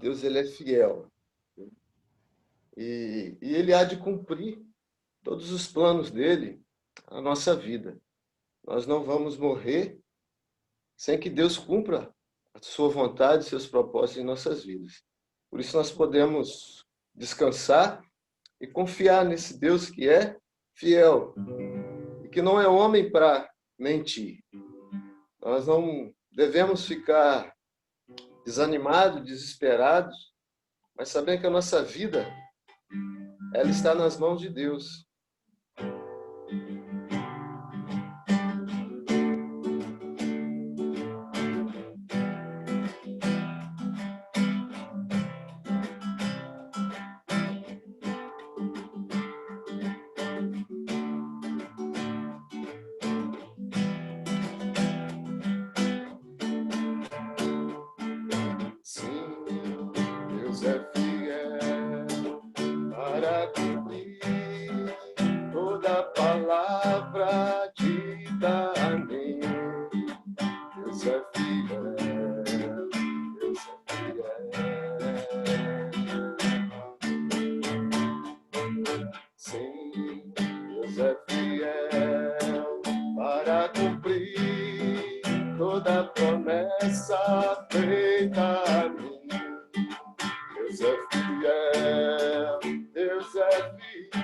Deus ele é fiel. E ele há de cumprir todos os planos dele na nossa vida. Nós não vamos morrer sem que Deus cumpra a sua vontade, seus propósitos em nossas vidas. Por isso nós podemos descansar e confiar nesse Deus que é fiel e que não é homem para mentir. Nós não devemos ficar desanimados, desesperados, mas sabendo que a nossa vida ela está nas mãos de Deus. Sim, Deus é fiel para cumprir toda palavra dita a mim. Deus é fiel, Deus é fiel. Sim, Deus é fiel para cumprir toda promessa feita a mim. Deus é fiel, Deus é fiel.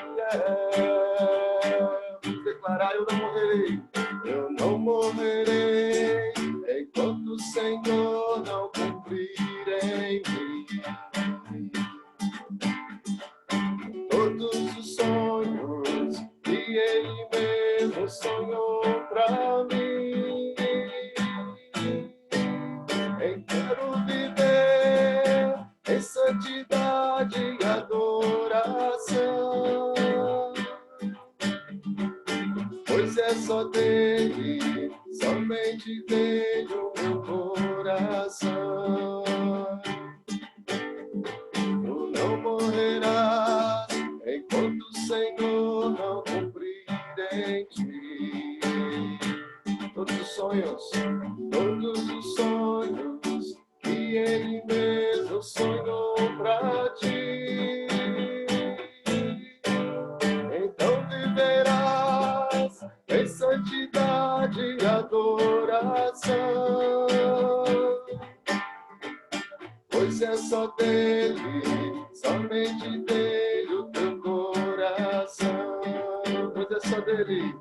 Vamos declarar: eu não morrerei, eu não morrerei, enquanto o Senhor não cumprir em mim todos os sonhos que Ele mesmo sonhou pra mim. Eu quero viver em santidade e adoração, pois é só dele, somente dele o meu coração. Tu não morrerás enquanto o Senhor não cumprir em ti todos os sonhos que Ele mesmo sonhou pra ti. Então viverás em santidade e adoração, pois é só dele, somente dele o teu coração. Pois é só dele,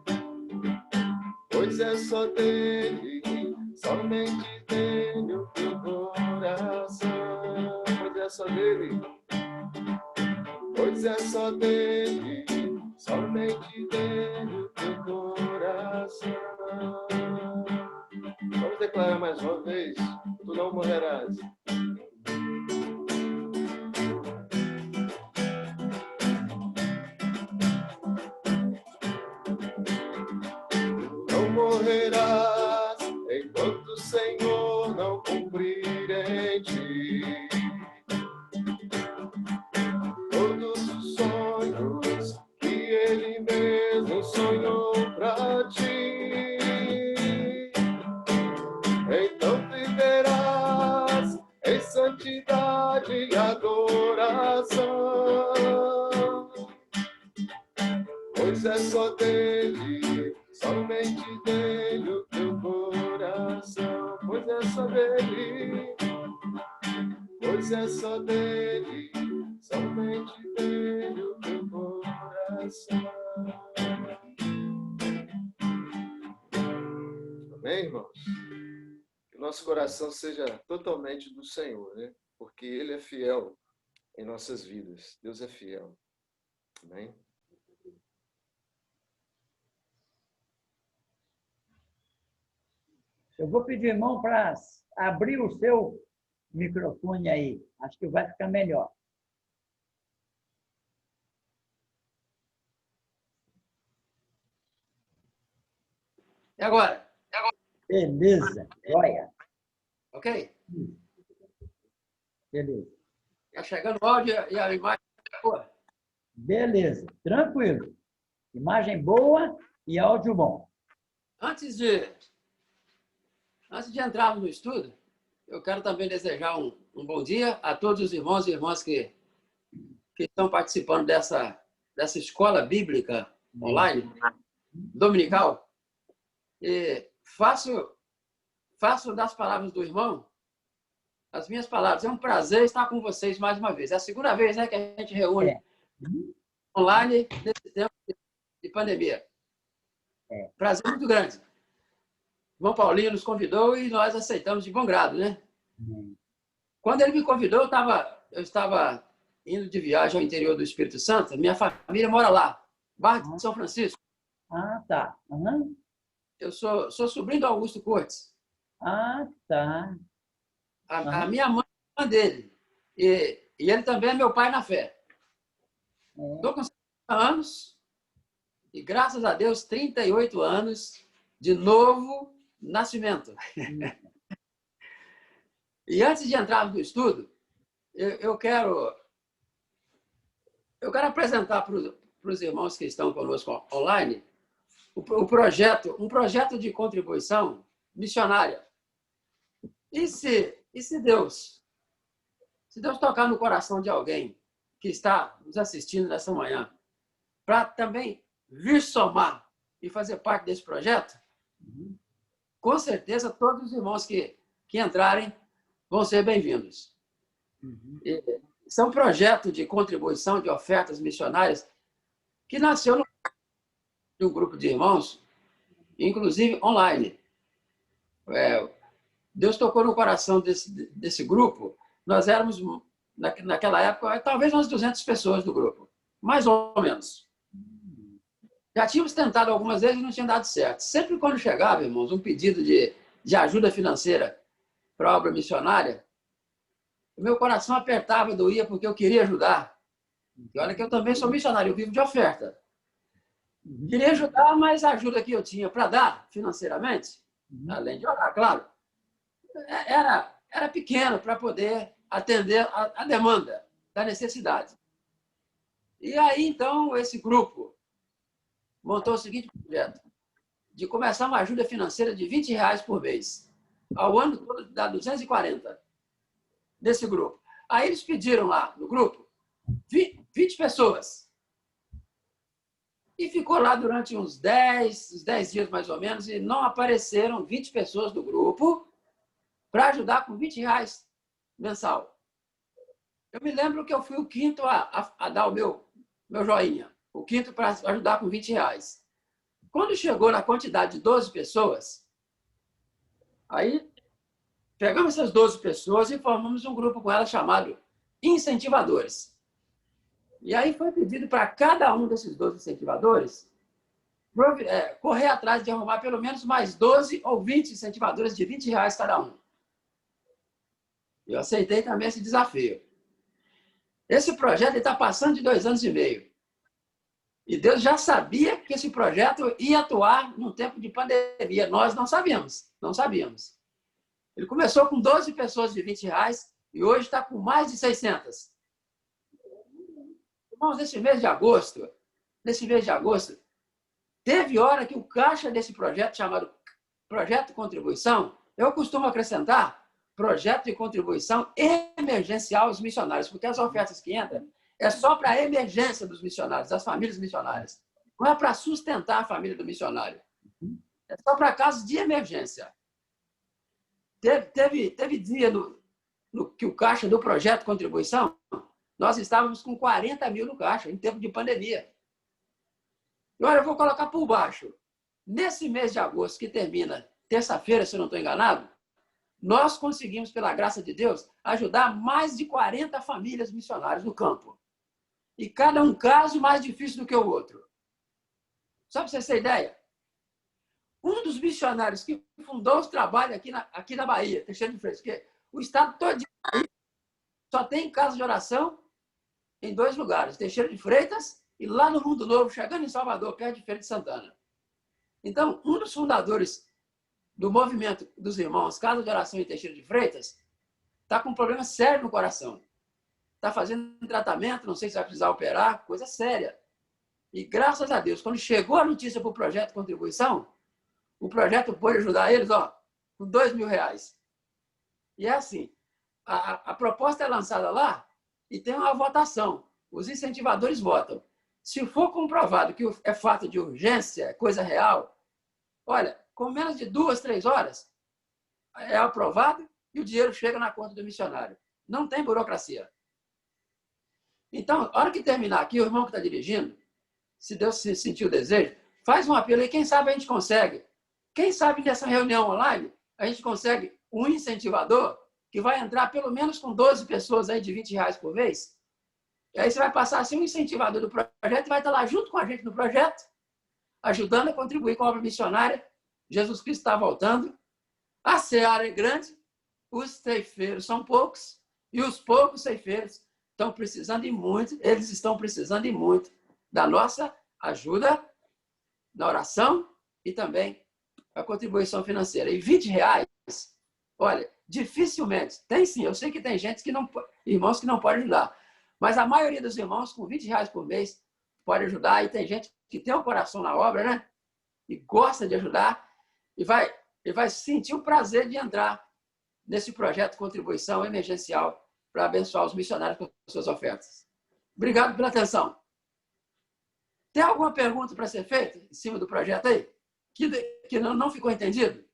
pois é só dele, somente dele o teu coração. Pois é só dele, pois é só dele, somente dele o teu coração. Vamos declarar mais uma vez: tu não morrerás. Não morrerás enquanto o Senhor não cumprir em ti todos os sonhos que Ele mesmo sonhou pra ti. Então viverás em santidade e adoração, pois é só dele, somente dele o teu coração. Pois é só dele, pois é só dele, somente dele o teu coração. Amém, irmãos? Que o nosso coração seja totalmente do Senhor, né? Porque Ele é fiel em nossas vidas. Deus é fiel. Amém? Eu vou pedir, irmão, para abrir o seu microfone aí. Acho que vai ficar melhor. E agora? Beleza. Olha. Ok? Beleza. Está chegando o áudio e a imagem. Boa. Beleza. Tranquilo. Imagem boa e áudio bom. Antes de entrarmos no estudo, eu quero também desejar um um bom dia a todos os irmãos e irmãs que estão participando dessa escola bíblica online, dominical. E faço das palavras do irmão as minhas palavras. É um prazer estar com vocês mais uma vez. É a segunda vez, né, que a gente reúne online nesse tempo de pandemia. Prazer muito grande. O irmão Paulinho nos convidou e nós aceitamos de bom grado, né? Quando ele me convidou, eu estava indo de viagem ao interior do Espírito Santo. Minha família mora lá, Barra de São Francisco. Ah, tá. Uhum. Eu sou sobrinho do Augusto Cortes. Ah, tá. A minha mãe é irmã dele. E ele também é meu pai na fé. Estou com 50 anos e, graças a Deus, 38 anos de novo nascimento. E antes de entrarmos no estudo, eu quero apresentar para os irmãos que estão conosco online um projeto de contribuição missionária. E se Deus tocar no coração de alguém que está nos assistindo nessa manhã, para também vir somar e fazer parte desse projeto, com certeza todos os irmãos que entrarem vão ser bem-vindos. São um projeto de contribuição de ofertas missionárias que nasceu de um grupo de irmãos, inclusive online. Deus tocou no coração desse grupo. Nós éramos, naquela época, talvez umas 200 pessoas do grupo, mais ou menos. Já tínhamos tentado algumas vezes e não tinha dado certo. Sempre quando chegava, irmãos, um pedido de ajuda financeira para a obra missionária, o meu coração apertava, doía, porque eu queria ajudar. E olha que eu também sou missionário, eu vivo de oferta. Queria ajudar, mas a ajuda que eu tinha para dar financeiramente, além de orar, claro, era pequeno para poder atender a demanda da necessidade. E aí, então, esse grupo montou o seguinte projeto, de começar uma ajuda financeira de R$20 por mês. Ao ano todo dá 240 desse grupo. Aí eles pediram lá no grupo 20 pessoas. E ficou lá durante uns 10 dias mais ou menos, e não apareceram 20 pessoas do grupo para ajudar com R$20 mensal. Eu me lembro que eu fui o quinto a dar o meu joinha. O quinto para ajudar com R$20. Quando chegou na quantidade de 12 pessoas, aí pegamos essas 12 pessoas e formamos um grupo com elas chamado Incentivadores. E aí foi pedido para cada um desses 12 incentivadores correr atrás de arrumar pelo menos mais 12 ou 20 incentivadores de R$20 cada um. Eu aceitei também esse desafio. Esse projeto está passando de 2 anos e meio. E Deus já sabia que esse projeto ia atuar num tempo de pandemia. Nós não sabíamos. Ele começou com 12 pessoas de R$20 e hoje está com mais de 600. Irmãos, nesse mês de agosto, teve hora que o caixa desse projeto, chamado Projeto Contribuição, eu costumo acrescentar projeto de contribuição emergencial aos missionários, porque as ofertas que entram é só para a emergência dos missionários, das famílias missionárias. Não é para sustentar a família do missionário. É só para casos de emergência. Teve dia que o caixa do projeto de contribuição, nós estávamos com 40 mil no caixa, em tempo de pandemia. E olha, eu vou colocar por baixo. Nesse mês de agosto, que termina terça-feira, se eu não estou enganado, nós conseguimos, pela graça de Deus, ajudar mais de 40 famílias missionárias no campo. E cada um caso mais difícil do que o outro. Só para vocês terem ideia, um dos missionários que fundou os trabalhos aqui na Bahia, Teixeira de Freitas, porque o estado todo só tem casa de oração em 2 lugares, Teixeira de Freitas e lá no Mundo Novo, chegando em Salvador, perto de Feira de Santana. Então, um dos fundadores do movimento dos irmãos Casa de Oração em Teixeira de Freitas está com um problema sério no coração. Está fazendo um tratamento, não sei se vai precisar operar, coisa séria. E graças a Deus, quando chegou a notícia para o projeto de contribuição, o projeto pôde ajudar eles com R$2.000. E é assim, a proposta é lançada lá e tem uma votação. Os incentivadores votam. Se for comprovado que é fato de urgência, é coisa real, olha, com menos de 2, 3 horas, é aprovado e o dinheiro chega na conta do missionário. Não tem burocracia. Então, a hora que terminar aqui, o irmão que está dirigindo, se Deus sentir o desejo, faz um apelo aí, quem sabe a gente consegue. Quem sabe nessa reunião online, a gente consegue um incentivador que vai entrar pelo menos com 12 pessoas aí de R$20 por mês. E aí você vai passar a ser um incentivador do projeto e vai estar lá junto com a gente no projeto, ajudando a contribuir com a obra missionária. Jesus Cristo está voltando. A seara é grande, os ceifeiros são poucos, e os poucos ceifeiros estão precisando e muito, eles estão precisando e muito da nossa ajuda na oração e também a contribuição financeira. E R$20, olha, dificilmente, tem sim, eu sei que tem gente que não, irmãos que não podem ajudar, mas a maioria dos irmãos com R$20 por mês pode ajudar, e tem gente que tem um coração na obra, né? E gosta de ajudar, e vai sentir o prazer de entrar nesse projeto de contribuição emergencial para abençoar os missionários com suas ofertas. Obrigado pela atenção. Tem alguma pergunta para ser feita em cima do projeto aí? Que não ficou entendido?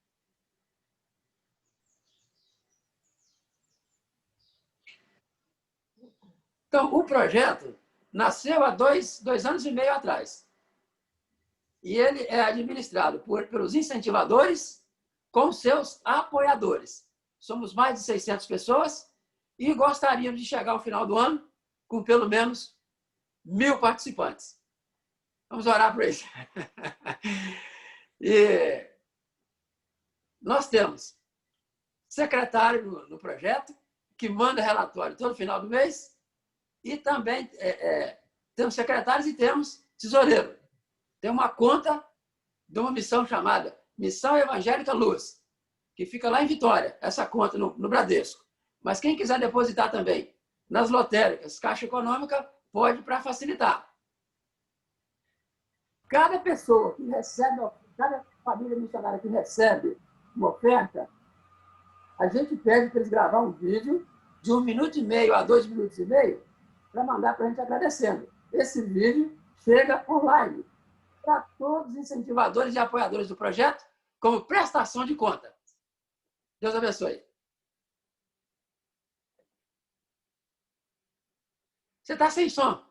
Então, o projeto nasceu há 2 anos e meio atrás. E ele é administrado pelos incentivadores com seus apoiadores. Somos mais de 600 pessoas e gostaríamos de chegar ao final do ano com pelo menos 1.000 participantes. Vamos orar por isso. E nós temos secretário no projeto, que manda relatório todo final do mês, e também temos secretários e temos tesoureiro. Tem uma conta de uma missão chamada Missão Evangélica Luz, que fica lá em Vitória, essa conta no Bradesco. Mas quem quiser depositar também nas lotéricas, Caixa Econômica, pode para facilitar. Cada pessoa que recebe, cada família missionária que recebe uma oferta, a gente pede para eles gravar um vídeo de 1 minuto e meio a 2 minutos e meio para mandar para a gente agradecendo. Esse vídeo chega online para todos os incentivadores e apoiadores do projeto como prestação de conta. Deus abençoe. Você está sem som.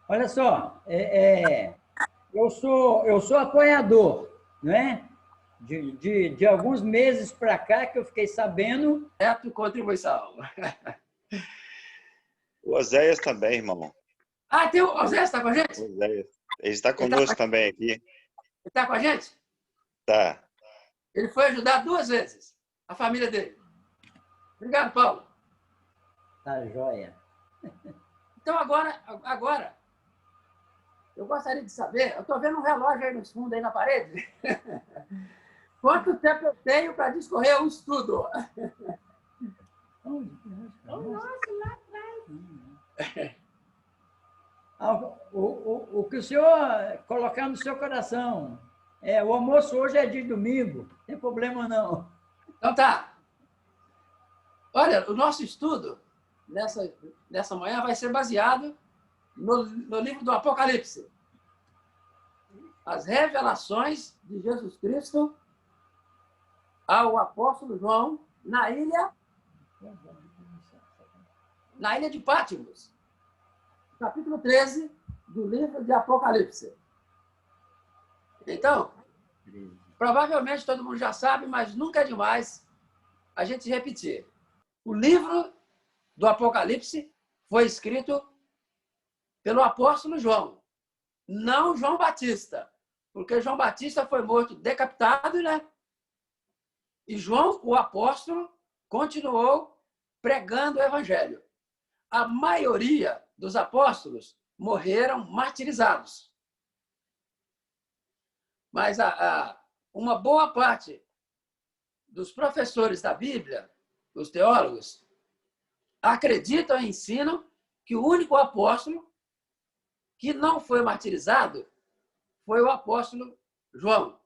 Olha só, eu sou apoiador, não é? De alguns meses para cá que eu fiquei sabendo. Contribuição. O Oséias também, irmão. Ah, tem o Oséias, está com a gente? Oséias. Ele está conosco também aqui. Ele está com a gente? Tá. Ele foi ajudar 2 vezes, a família dele. Obrigado, Paulo. Tá joia. Então, agora eu gostaria de saber, eu estou vendo um relógio aí no fundo, aí na parede. Quanto tempo eu tenho para discorrer o estudo? O que o senhor colocar no seu coração. O almoço hoje é de domingo, não tem problema não. Então tá. Olha, o nosso estudo nessa manhã vai ser baseado no livro do Apocalipse. As revelações de Jesus Cristo ao apóstolo João na ilha de Patmos. Capítulo 13 do livro de Apocalipse. Então, provavelmente todo mundo já sabe, mas nunca é demais a gente repetir. O livro do Apocalipse foi escrito pelo apóstolo João, não João Batista, porque João Batista foi morto decapitado, né? E João, o apóstolo, continuou pregando o evangelho. A maioria dos apóstolos morreram martirizados. Mas uma boa parte dos professores da Bíblia, os teólogos, acreditam e ensinam que o único apóstolo que não foi martirizado foi o apóstolo João.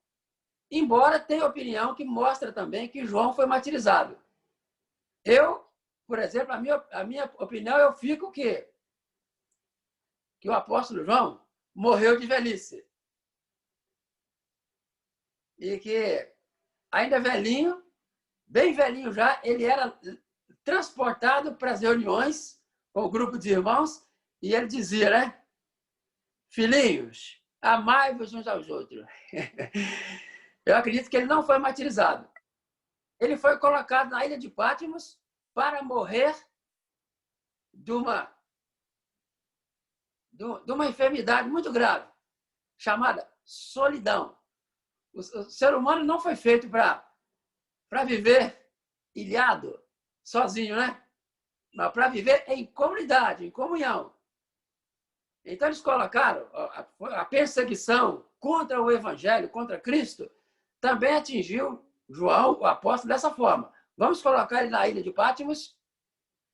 embora tenha opinião que mostra também que João foi martirizado. Eu, por exemplo, a minha opinião, eu fico que o apóstolo João morreu de velhice. E que, ainda velhinho, bem velhinho já, ele era transportado para as reuniões com o grupo de irmãos e ele dizia, né? Filhinhos, amai-vos uns aos outros. Eu acredito que ele não foi martirizado. Ele foi colocado na ilha de Patmos para morrer de uma enfermidade muito grave, chamada solidão. O ser humano não foi feito para viver ilhado, sozinho, né? Mas para viver em comunidade, em comunhão. Então, eles colocaram a perseguição contra o Evangelho, contra Cristo, também atingiu João, o apóstolo, dessa forma. Vamos colocar ele na ilha de Patmos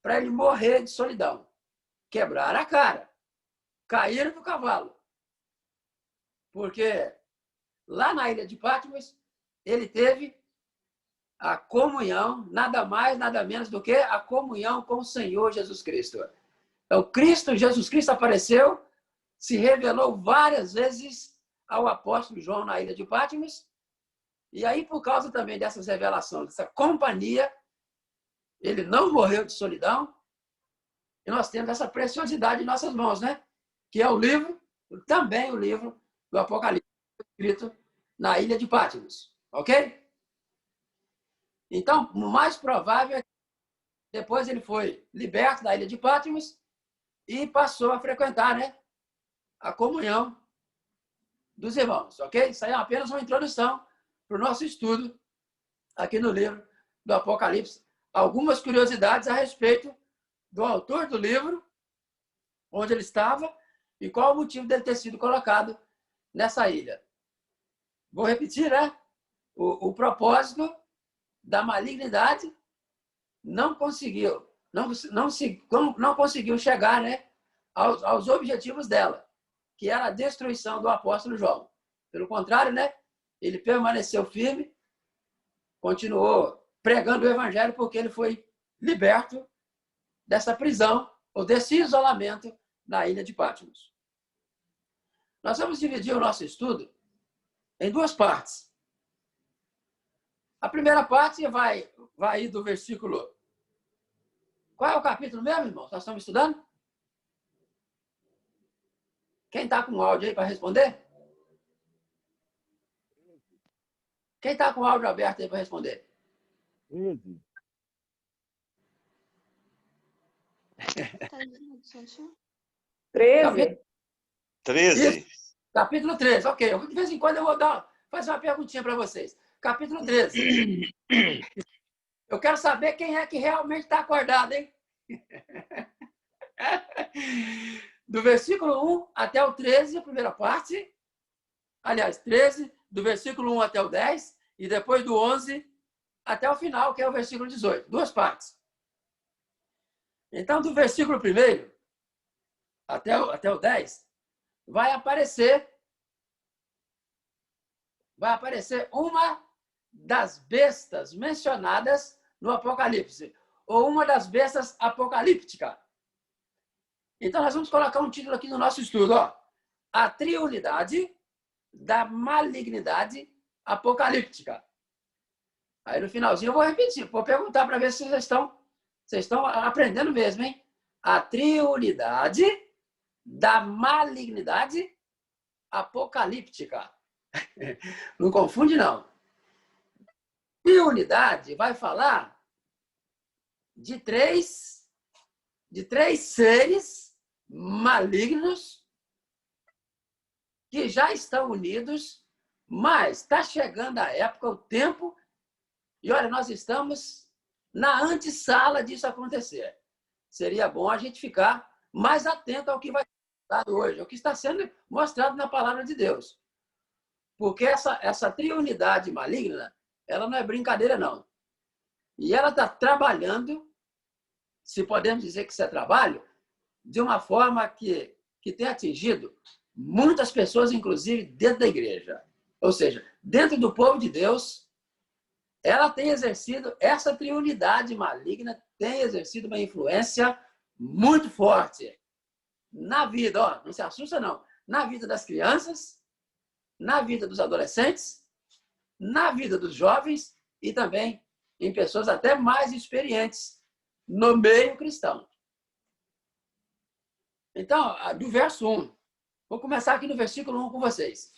para ele morrer de solidão. Quebrar a cara. Cair do cavalo. Porque lá na ilha de Patmos, ele teve a comunhão, nada mais, nada menos do que a comunhão com o Senhor Jesus Cristo. Então, Jesus Cristo apareceu, se revelou várias vezes ao apóstolo João na ilha de Patmos, e aí, por causa também dessas revelações, dessa companhia, ele não morreu de solidão, e nós temos essa preciosidade em nossas mãos, né? Que é o livro, também o livro do Apocalipse, escrito na ilha de Patmos. Ok? Então, o mais provável é que depois ele foi liberto da ilha de Patmos e passou a frequentar, né, a comunhão dos irmãos. Ok? Isso aí é apenas uma introdução para o nosso estudo aqui no livro do Apocalipse. Algumas curiosidades a respeito do autor do livro, onde ele estava e qual o motivo dele ter sido colocado nessa ilha. Vou repetir, né? O propósito da malignidade não conseguiu chegar, né, aos objetivos dela, que era a destruição do apóstolo João. Pelo contrário, né, ele permaneceu firme, continuou pregando o evangelho porque ele foi liberto dessa prisão ou desse isolamento na ilha de Patmos. Nós vamos dividir o nosso estudo em duas partes. A primeira parte vai ir do versículo... Qual é o capítulo mesmo, irmão? Nós estamos estudando? Quem está com o áudio aí para responder? Quem está com o áudio aberto aí para responder? 13. 13. Capítulo 13, ok. De vez em quando eu vou fazer uma perguntinha para vocês. Capítulo 13. Eu quero saber quem é que realmente está acordado, hein? Do versículo 1 até o 13, a primeira parte. Aliás, 13, do versículo 1 até o 10, e depois do 11 até o final, que é o versículo 18. Duas partes. Então, do versículo 1 até o 10, vai aparecer uma das bestas mencionadas no Apocalipse, ou uma das bestas apocalípticas. Então, nós vamos colocar um título aqui no nosso estudo, ó. A triunidade da malignidade apocalíptica. Aí, no finalzinho, eu vou repetir, vou perguntar para ver se vocês estão aprendendo mesmo, hein? A triunidade da malignidade apocalíptica. Não confunde, não. Triunidade vai falar de três seres malignos que já estão unidos, mas está chegando a época, o tempo, e olha, nós estamos na antessala disso acontecer. Seria bom a gente ficar mais atento ao que vai ser dado hoje, ao que está sendo mostrado na palavra de Deus. Porque essa triunidade maligna, ela não é brincadeira, não. E ela está trabalhando, se podemos dizer que isso é trabalho, de uma forma que tem atingido muitas pessoas, inclusive dentro da igreja. Ou seja, dentro do povo de Deus, ela tem exercido, essa triunidade maligna tem exercido uma influência muito forte na vida, ó, não se assusta não, na vida das crianças, na vida dos adolescentes, na vida dos jovens e também em pessoas até mais experientes no meio cristão. Então, do verso 1, vou começar aqui no versículo 1 com vocês.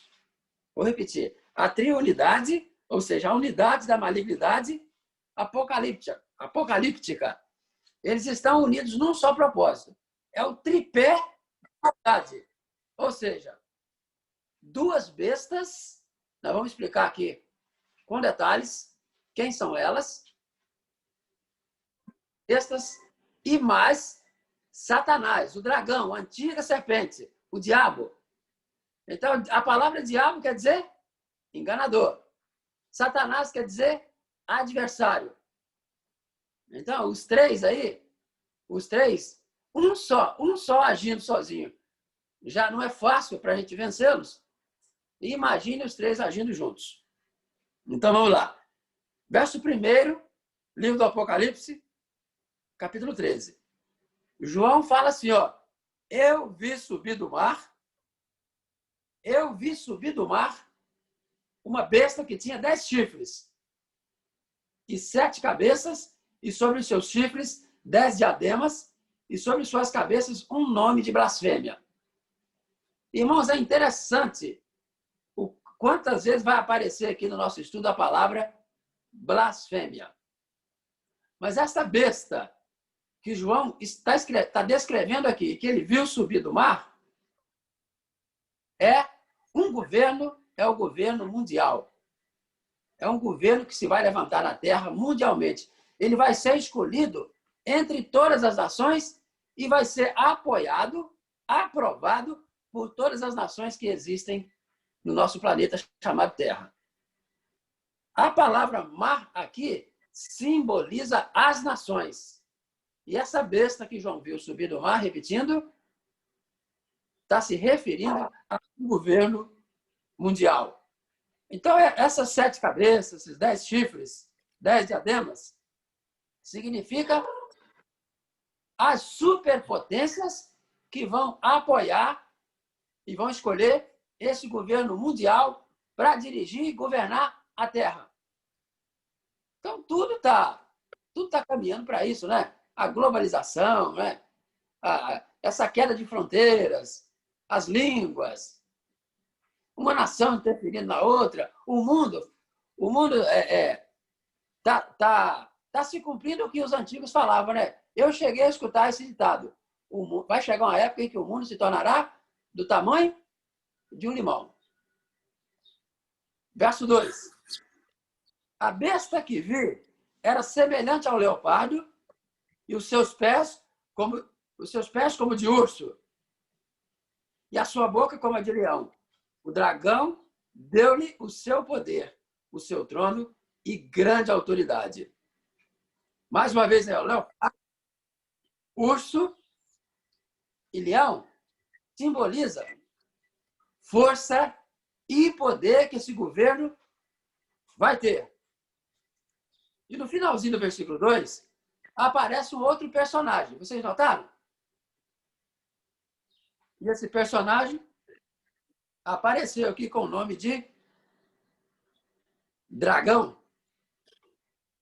Vou repetir. A triunidade, ou seja, a unidade da malignidade apocalíptica, eles estão unidos num só propósito. É o tripé da maldade. Ou seja, duas bestas, nós vamos explicar aqui com detalhes quem são elas, bestas e mais Satanás, o dragão, a antiga serpente, o diabo. Então, a palavra diabo quer dizer enganador. Satanás quer dizer adversário. Então, os três aí, um só agindo sozinho, já não é fácil para a gente vencê-los. Imagine os três agindo juntos. Então, vamos lá. Verso 1, livro do Apocalipse, capítulo 13. João fala assim, ó, eu vi subir do mar uma besta que tinha 10 chifres e 7 cabeças, e sobre os seus chifres 10 diademas, e sobre suas cabeças um nome de blasfêmia. Irmãos, é interessante quantas vezes vai aparecer aqui no nosso estudo a palavra blasfêmia. Mas essa besta que João está descrevendo aqui, que ele viu subir do mar, é o governo mundial. É um governo que se vai levantar na Terra mundialmente. Ele vai ser escolhido entre todas as nações e vai ser apoiado, aprovado por todas as nações que existem no nosso planeta chamado Terra. A palavra mar aqui simboliza as nações. E essa besta que João viu subir do mar, repetindo, está se referindo ao governo mundial. Então, essas 7 cabeças, esses 10 chifres, 10 diademas, significa as superpotências que vão apoiar e vão escolher esse governo mundial para dirigir e governar a Terra. Então, tudo tá caminhando para isso, né? A globalização, né? Essa queda de fronteiras, as línguas, uma nação interferindo na outra, o mundo tá se cumprindo o que os antigos falavam, né? Eu cheguei a escutar esse ditado: vai chegar uma época em que o mundo se tornará do tamanho de um limão. Verso 2. A besta que vi era semelhante ao leopardo e os seus pés como de urso e a sua boca como a de leão. O dragão deu-lhe o seu poder, o seu trono e grande autoridade. Mais uma vez, leopardo, urso e leão simboliza força e poder que esse governo vai ter. E no finalzinho do versículo 2, aparece um outro personagem. Vocês notaram? E esse personagem apareceu aqui com o nome de Dragão.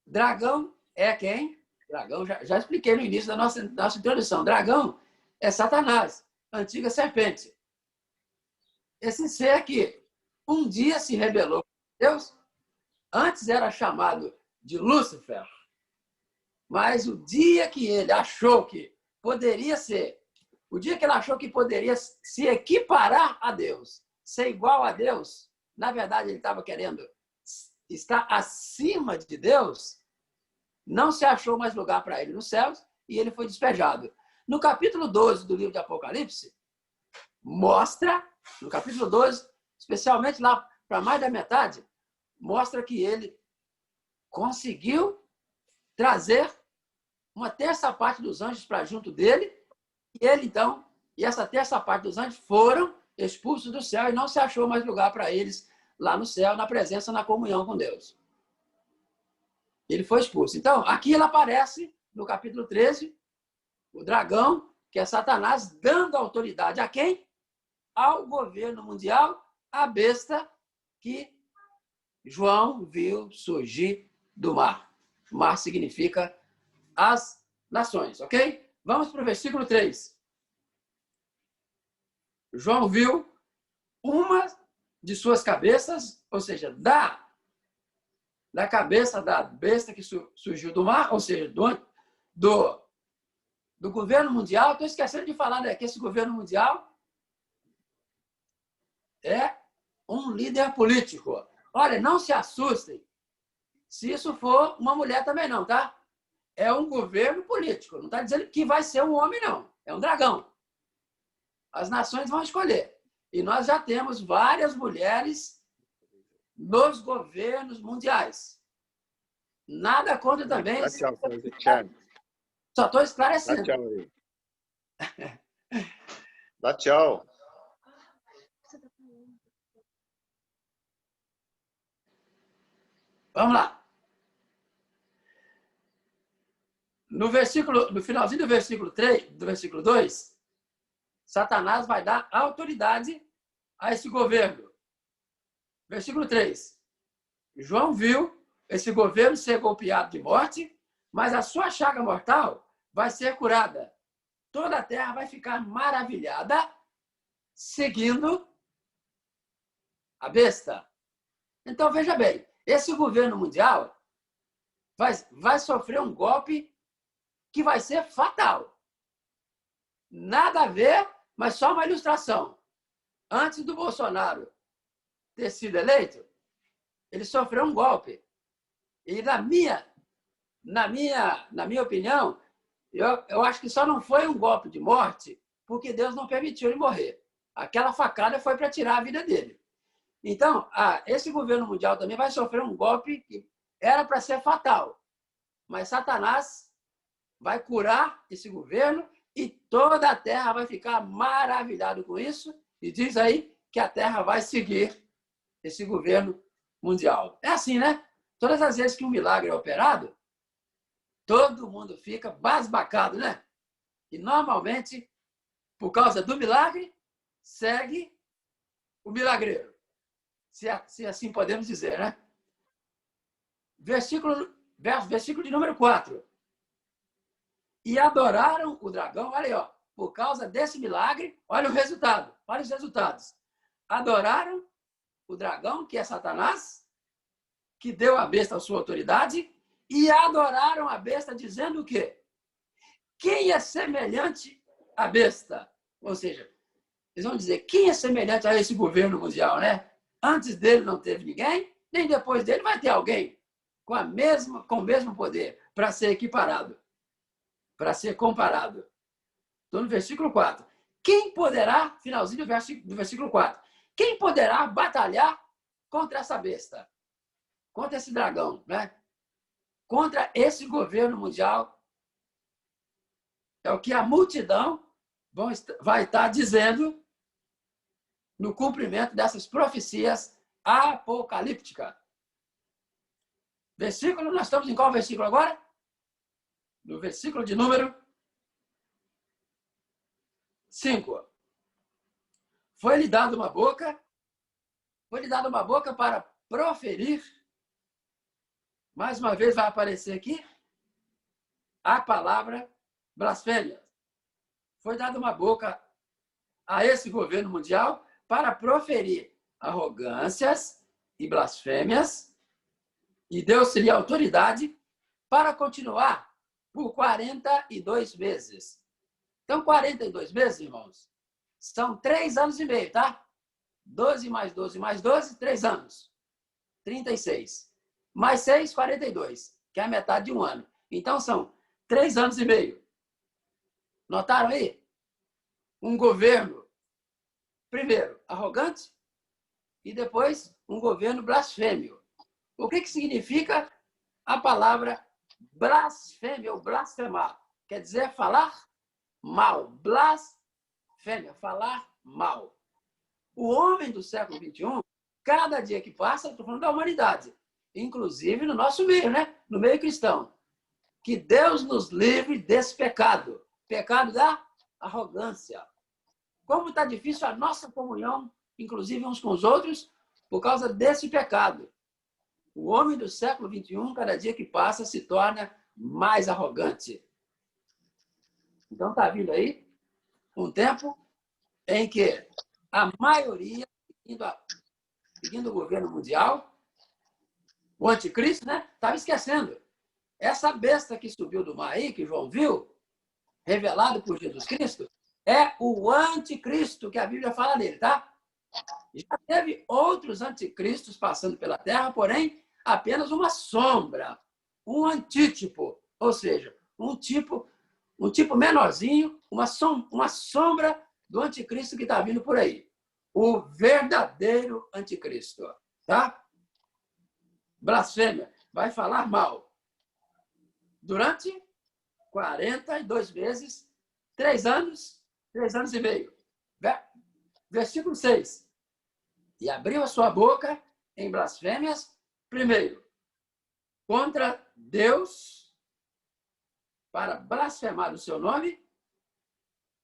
Dragão é quem? Dragão, já expliquei no início da nossa introdução. Dragão é Satanás, antiga serpente. Esse ser aqui, um dia se rebelou contra Deus, antes era chamado de Lúcifer, mas o dia que ele achou que poderia ser, o dia que ele achou que poderia se equiparar a Deus, ser igual a Deus, na verdade ele estava querendo estar acima de Deus, não se achou mais lugar para ele nos céus e ele foi despejado. No capítulo 12 do livro de Apocalipse, mostra, no capítulo 12, especialmente lá para mais da metade, mostra que ele conseguiu trazer uma terça parte dos anjos para junto dele, e ele e essa terça parte dos anjos foram expulsos do céu e não se achou mais lugar para eles lá no céu, na presença, na comunhão com Deus. Ele foi expulso. Então, aqui ele aparece, no capítulo 13, o dragão, que é Satanás, dando autoridade a quem? Ao governo mundial, a besta que João viu surgir do mar. Mar significa as nações, ok? Vamos para o versículo 3. João viu uma de suas cabeças, ou seja, da cabeça da besta que surgiu do mar, ou seja, do governo mundial. Estou esquecendo de falar, né, que esse governo mundial é um líder político. Olha, não se assustem se isso for uma mulher também não, tá? É um governo político. Não está dizendo que vai ser um homem, não. É um dragão. As nações vão escolher. E nós já temos várias mulheres nos governos mundiais. Nada contra também. Dá tchau, Thiago. Só estou esclarecendo. Dá tchau aí. Dá tchau. Vamos lá. No finalzinho do versículo 3, do versículo 2, Satanás vai dar autoridade a esse governo. Versículo 3. João viu esse governo ser golpeado de morte, mas a sua chaga mortal vai ser curada. Toda a terra vai ficar maravilhada, seguindo a besta. Então, veja bem, esse governo mundial vai sofrer um golpe que vai ser fatal. Nada a ver, mas só uma ilustração. Antes do Bolsonaro ter sido eleito, ele sofreu um golpe. E na minha opinião, eu acho que só não foi um golpe de morte porque Deus não permitiu ele morrer. Aquela facada foi para tirar a vida dele. Então, esse governo mundial também vai sofrer um golpe que era para ser fatal. Mas Satanás vai curar esse governo e toda a terra vai ficar maravilhada com isso. E diz aí que a terra vai seguir esse governo mundial. É assim, né? Todas as vezes que um milagre é operado, todo mundo fica basbacado, né? E normalmente, por causa do milagre, segue o milagreiro. Se assim podemos dizer, né? Versículo de número 4. E adoraram o dragão, olha aí, ó, por causa desse milagre, olha o resultado, olha os resultados. Adoraram o dragão, que é Satanás, que deu à besta a sua autoridade, e adoraram a besta dizendo o quê? Quem é semelhante à besta? Ou seja, eles vão dizer, quem é semelhante a esse governo mundial, né? Antes dele não teve ninguém, nem depois dele vai ter alguém com o mesmo poder para ser equiparado, para ser comparado. Estou no versículo 4. Quem poderá, finalzinho do versículo 4, quem poderá batalhar contra essa besta? Contra esse dragão, né? Contra esse governo mundial? É o que a multidão vai estar dizendo no cumprimento dessas profecias apocalípticas. Versículo, nós estamos em qual versículo agora? No versículo de número 5. Foi-lhe dada uma boca para proferir. Mais uma vez vai aparecer aqui a palavra blasfêmia. Foi dada uma boca a esse governo mundial para proferir arrogâncias e blasfêmias, e Deus-lhe autoridade para continuar por 42 meses. Então, 42 meses, irmãos, são 3 anos e meio, tá? 12 mais 12 mais 12, 3 anos. 36. Mais 6, 42, que é a metade de um ano. Então, são 3 anos e meio. Notaram aí? Um governo, primeiro, arrogante, e depois um governo blasfêmio. O que significa a palavra blasfêmia ou blasfemar? Quer dizer falar mal. Blasfêmia, falar mal. O homem do século XXI cada dia que passa, estou falando da humanidade, inclusive no nosso meio, né? No meio cristão. Que Deus nos livre desse pecado. Pecado da arrogância. Como está difícil a nossa comunhão, inclusive uns com os outros, por causa desse pecado. O homem do século XXI, cada dia que passa, se torna mais arrogante. Então está vindo aí um tempo em que a maioria, seguindo o governo mundial, o anticristo, né, estava esquecendo. Essa besta que subiu do mar aí, que João viu, revelado por Jesus Cristo, é o anticristo que a Bíblia fala dele, tá? Já teve outros anticristos passando pela Terra, porém, apenas uma sombra, um antítipo, ou seja, um tipo menorzinho, uma sombra do anticristo que está vindo por aí. O verdadeiro anticristo, tá? Blasfêmia, vai falar mal. Durante 42 meses, 3 anos e meio. Versículo 6. E abriu a sua boca em blasfêmias, primeiro, contra Deus, para blasfemar o seu nome.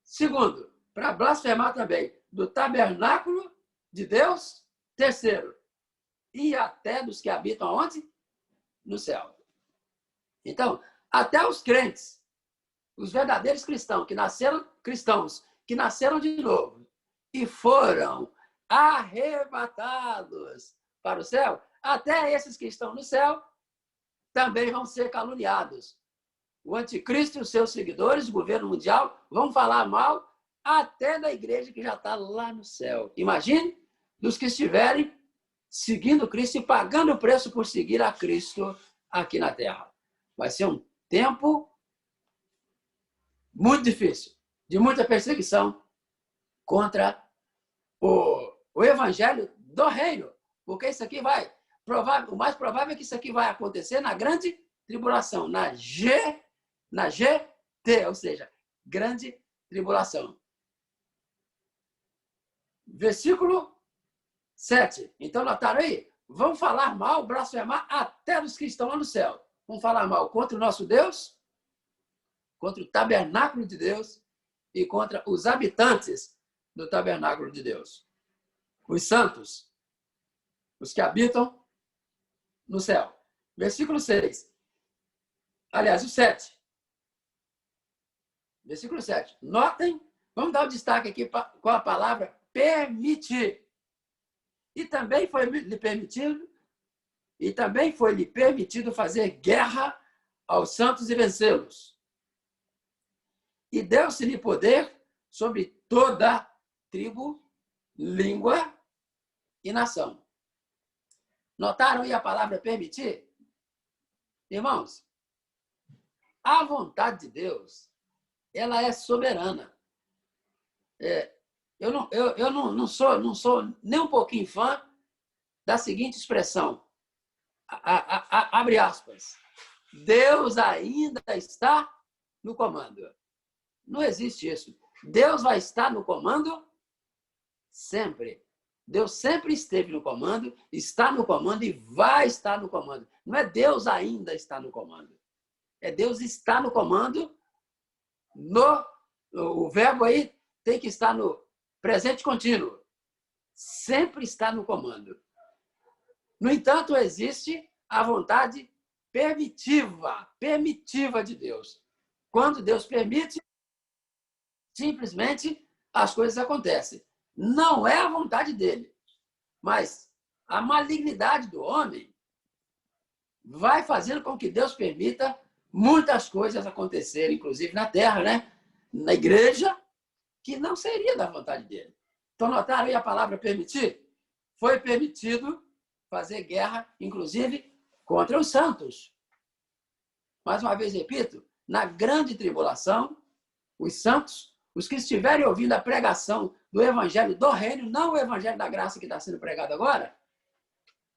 Segundo, para blasfemar também do tabernáculo de Deus. Terceiro, e até dos que habitam onde? No céu. Então, até os crentes, os verdadeiros cristãos que nasceram de novo e foram arrebatados para o céu, até esses que estão no céu também vão ser caluniados. O anticristo e os seus seguidores, o governo mundial, vão falar mal até da igreja que já está lá no céu. Imagine dos que estiverem seguindo Cristo e pagando o preço por seguir a Cristo aqui na Terra. Vai ser um tempo muito difícil, de muita perseguição contra o evangelho do reino, porque isso aqui o mais provável é que isso aqui vai acontecer na grande tribulação, na GT, ou seja, grande tribulação. Versículo 7. Então, notaram aí? Vão falar mal, blasfemar até dos que estão lá no céu. Vão falar mal contra o nosso Deus, contra o tabernáculo de Deus e contra os habitantes do tabernáculo de Deus. Os santos, os que habitam no céu. Versículo 6. Aliás, o 7. Versículo 7. Notem, vamos dar o destaque aqui com a palavra permitir. E também foi lhe permitido fazer guerra aos santos e vencê-los. E deu-se-lhe poder sobre toda tribo, língua e nação. Notaram aí a palavra permitir? Irmãos, a vontade de Deus, ela é soberana. Eu não sou nem um pouquinho fã da seguinte expressão. Abre aspas. Deus ainda está no comando. Não existe isso. Deus vai estar no comando sempre. Deus sempre esteve no comando, está no comando e vai estar no comando. Não é Deus ainda está no comando. É Deus está no comando. O verbo aí tem que estar no presente contínuo. Sempre está no comando. No entanto, existe a vontade permitiva de Deus. Quando Deus permite, simplesmente as coisas acontecem. Não é a vontade dele, mas a malignidade do homem vai fazendo com que Deus permita muitas coisas acontecerem, inclusive na terra, né? Na igreja, que não seria da vontade dele. Então, notaram aí a palavra permitir? Foi permitido fazer guerra, inclusive, contra os santos. Mais uma vez, repito, na grande tribulação, os santos, os que estiverem ouvindo a pregação do evangelho do reino, não o evangelho da graça que está sendo pregado agora,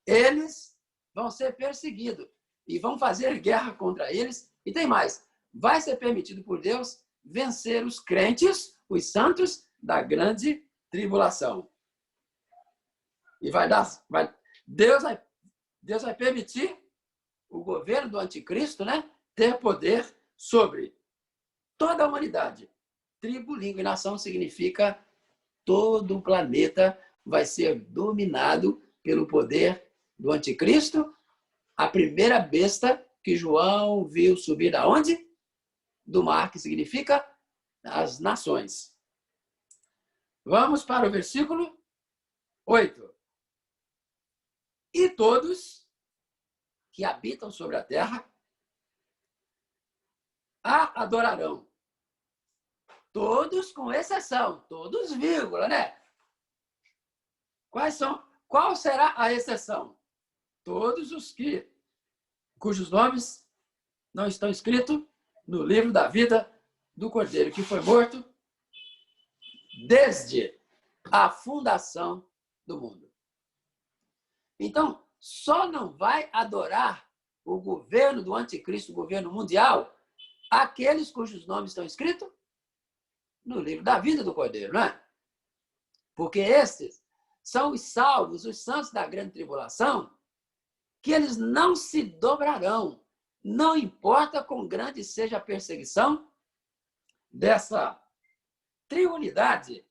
eles vão ser perseguidos e vão fazer guerra contra eles. E tem mais, vai ser permitido por Deus vencer os crentes, os santos, da grande tribulação. E Deus vai permitir o governo do anticristo, né, ter poder sobre toda a humanidade. Tribo, língua e nação significa todo o planeta vai ser dominado pelo poder do anticristo, a primeira besta que João viu subir da onde? Do mar, que significa as nações. Vamos para o versículo 8. E todos que habitam sobre a terra a adorarão. Todos com exceção, todos vírgula, né? Qual será a exceção? Todos os cujos nomes não estão escritos no livro da vida do Cordeiro, que foi morto desde a fundação do mundo. Então, só não vai adorar o governo do anticristo, o governo mundial, aqueles cujos nomes estão escritos no livro da vida do Cordeiro, não é? Porque esses são os salvos, os santos da grande tribulação, que eles não se dobrarão, não importa quão grande seja a perseguição dessa triunidade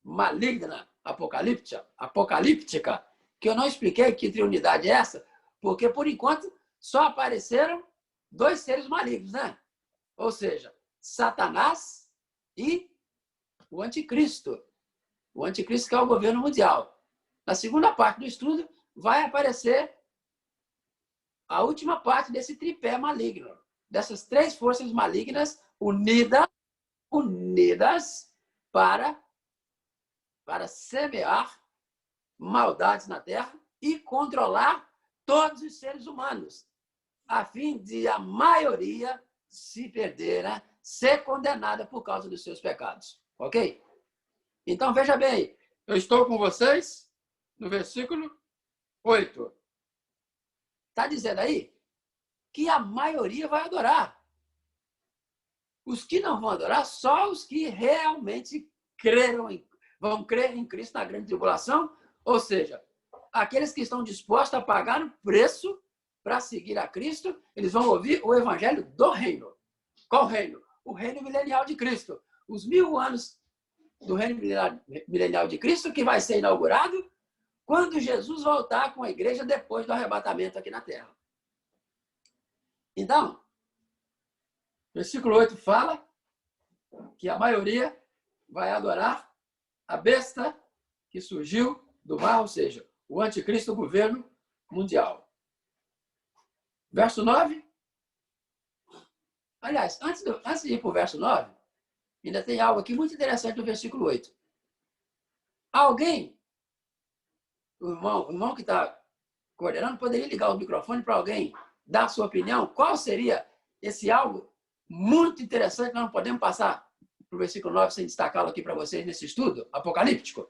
maligna, apocalíptica, que eu não expliquei que triunidade é essa, porque, por enquanto, só apareceram 2 seres malignos, né? Ou seja, Satanás e o anticristo. O anticristo, que é o governo mundial. Na segunda parte do estudo, vai aparecer a última parte desse tripé maligno, dessas 3 forças malignas unidas para semear maldades na terra e controlar todos os seres humanos, a fim de a maioria se perder, né? Ser condenada por causa dos seus pecados. Ok? Então, veja bem, eu estou com vocês no versículo 8. Está dizendo aí que a maioria vai adorar. Os que não vão adorar, só os que realmente vão crer em Cristo na grande tribulação, ou seja, aqueles que estão dispostos a pagar o preço para seguir a Cristo, eles vão ouvir o evangelho do reino. Qual reino? O reino milenial de Cristo. Os 1000 anos do reino milenial de Cristo, que vai ser inaugurado quando Jesus voltar com a igreja depois do arrebatamento aqui na terra. Então, versículo 8 fala que a maioria vai adorar a besta que surgiu do mar, ou seja, o anticristo, o governo mundial. Verso 9. Aliás, antes de ir para o verso 9, ainda tem algo aqui muito interessante no versículo 8. Alguém, o irmão que está coordenando, poderia ligar o microfone para alguém dar a sua opinião? Qual seria esse algo muito interessante que nós não podemos passar para o versículo 9 sem destacá-lo aqui para vocês nesse estudo apocalíptico?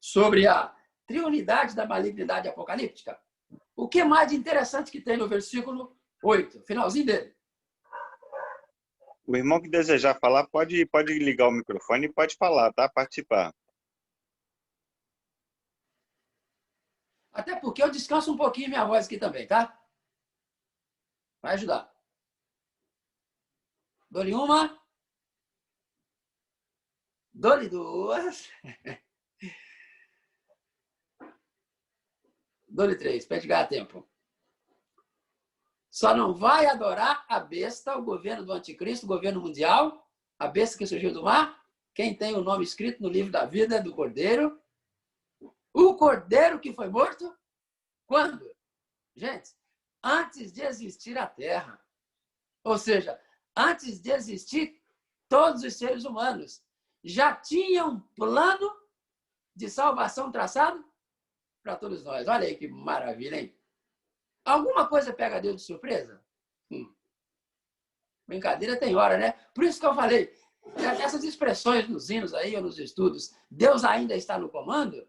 Sobre a triunidade da malignidade apocalíptica. O que mais de interessante que tem no versículo 8, finalzinho dele? O irmão que desejar falar pode ligar o microfone e pode falar, tá? Participar. Até porque eu descanso um pouquinho minha voz aqui também, tá? Vai ajudar. Dou-lhe uma. Dou-lhe 2. Dou-lhe 3, para ganhar tempo. Só não vai adorar a besta, o governo do anticristo, o governo mundial, a besta que surgiu do mar, quem tem o nome escrito no livro da vida do Cordeiro. O Cordeiro que foi morto, quando? Gente, antes de existir a Terra. Ou seja, antes de existir todos os seres humanos. Já tinha um plano de salvação traçado para todos nós. Olha aí que maravilha, hein? Alguma coisa pega Deus de surpresa? Brincadeira tem hora, né? Por isso que eu falei, essas expressões nos hinos aí, ou nos estudos, Deus ainda está no comando,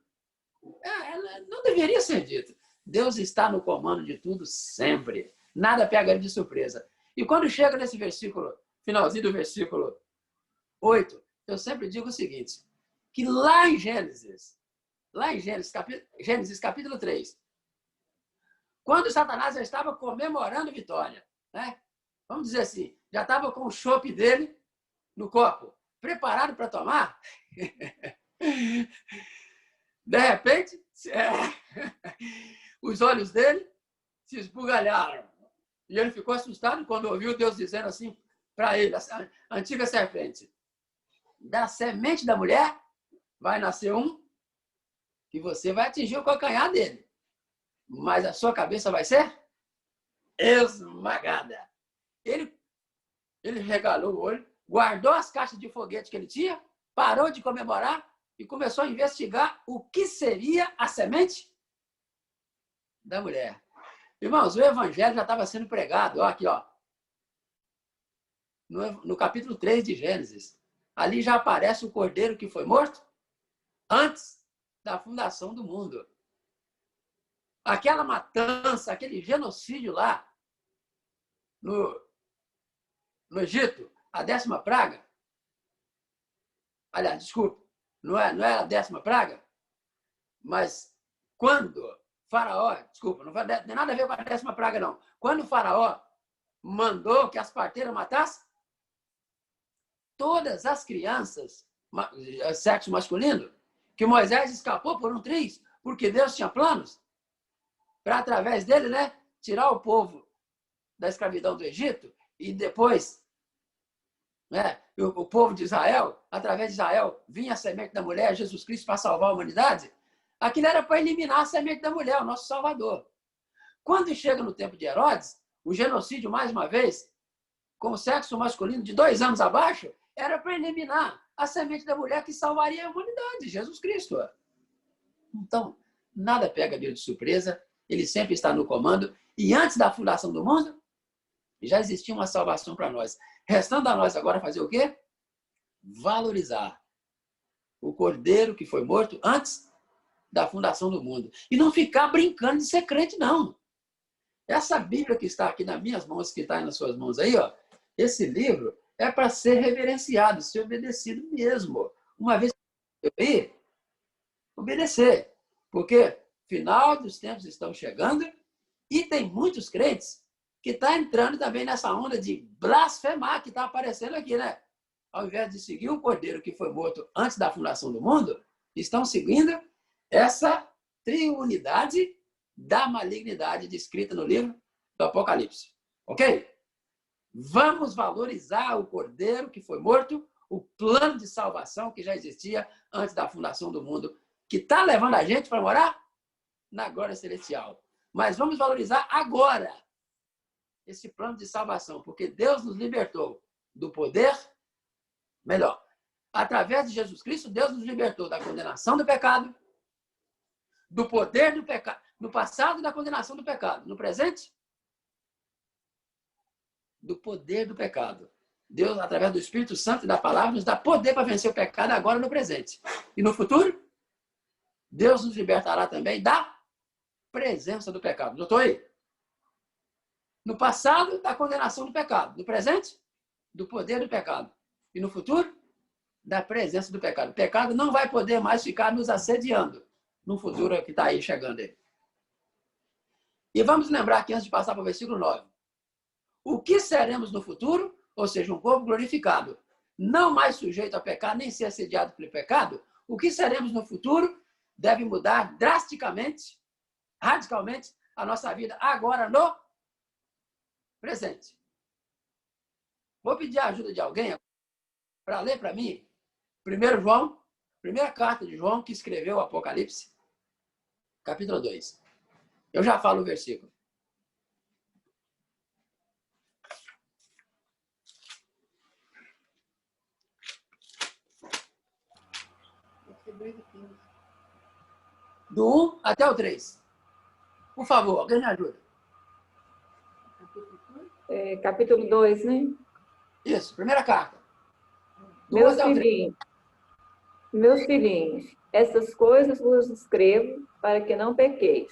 não deveria ser dito. Deus está no comando de tudo sempre. Nada pega ele de surpresa. E quando chega nesse versículo, finalzinho do versículo 8, eu sempre digo o seguinte, que lá em Gênesis, lá em Gênesis capítulo 3. Quando Satanás já estava comemorando vitória, né? Vamos dizer assim, já estava com o chopp dele no copo, preparado para tomar. De repente, os olhos dele se esbugalharam. E ele ficou assustado quando ouviu Deus dizendo assim para ele, a antiga serpente: da semente da mulher vai nascer um que você vai atingir o calcanhar dele, mas a sua cabeça vai ser esmagada. Ele regalou o olho, guardou as caixas de foguete que ele tinha, parou de comemorar e começou a investigar o que seria a semente da mulher. Irmãos, o evangelho já estava sendo pregado, ó, aqui, ó, no capítulo 3 de Gênesis. Ali já aparece o cordeiro que foi morto antes da fundação do mundo. Aquela matança, aquele genocídio lá no Egito, a 10ª praga. Aliás, desculpe, não é a 10ª praga, mas quando Faraó, desculpa, não tem nada a ver com a 10ª praga, não. Quando o Faraó mandou que as parteiras matassem todas as crianças, sexo masculino, que Moisés escapou por um triz, porque Deus tinha planos para, através dele, né, tirar o povo da escravidão do Egito e depois, né, o povo de Israel, através de Israel, vinha a semente da mulher, Jesus Cristo, para salvar a humanidade. Aquilo era para eliminar a semente da mulher, o nosso Salvador. Quando chega no tempo de Herodes, o genocídio, mais uma vez, com o sexo masculino de 2 anos abaixo, era para eliminar a semente da mulher que salvaria a humanidade, Jesus Cristo. Então, nada pega Deus de surpresa, ele sempre está no comando, e antes da fundação do mundo, já existia uma salvação para nós. Restando a nós agora fazer o quê? Valorizar o cordeiro que foi morto antes da fundação do mundo. E não ficar brincando de ser crente, não. Essa Bíblia que está aqui nas minhas mãos, que está aí nas suas mãos aí, ó, esse livro é para ser reverenciado, ser obedecido mesmo. Uma vez que eu ir, obedecer. Porque final dos tempos estão chegando e tem muitos crentes que estão entrando também nessa onda de blasfemar que está aparecendo aqui, né? Ao invés de seguir o cordeiro que foi morto antes da fundação do mundo, estão seguindo essa triunidade da malignidade descrita no livro do Apocalipse. Ok? Vamos valorizar o cordeiro que foi morto, o plano de salvação que já existia antes da fundação do mundo, que está levando a gente para morar na glória celestial. Mas vamos valorizar agora esse plano de salvação, porque Deus nos libertou do poder, melhor, através de Jesus Cristo, Deus nos libertou da condenação do pecado, do poder do pecado, no passado da condenação do pecado, no presente, do poder do pecado. Deus, através do Espírito Santo e da palavra, nos dá poder para vencer o pecado agora no presente. E no futuro, Deus nos libertará também da presença do pecado. Notou aí? No passado, da condenação do pecado. No presente, do poder do pecado. E no futuro, da presença do pecado. O pecado não vai poder mais ficar nos assediando no futuro que está aí chegando aí. E vamos lembrar aqui, antes de passar para o versículo 9. O que seremos no futuro? Ou seja, um corpo glorificado, não mais sujeito a pecado, nem ser assediado pelo pecado. O que seremos no futuro deve mudar drasticamente, radicalmente, a nossa vida agora no presente. Vou pedir a ajuda de alguém para ler para mim 1 João, primeira carta de João, que escreveu o Apocalipse, capítulo 2. Eu já falo o versículo. Do 1 até o 3. Por favor, alguém me ajuda. Capítulo 2, né? Isso, primeira carta. Meus filhinhos, essas coisas vos escrevo para que não pequeis.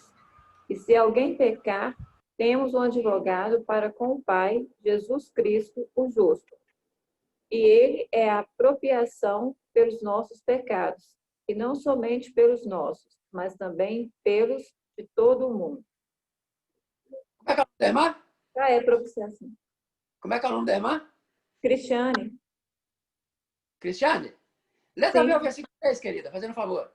E se alguém pecar, temos um advogado para com o Pai, Jesus Cristo, o justo. E ele é a propiciação pelos nossos pecados, e não somente pelos nossos, mas também pelos de todo o mundo. Como é que é o nome da irmã? Ah, é para você assim. Como é que é o nome da irmã? Cristiane, Cristiane? Lê sim. também o versículo 3, querida, fazendo um favor.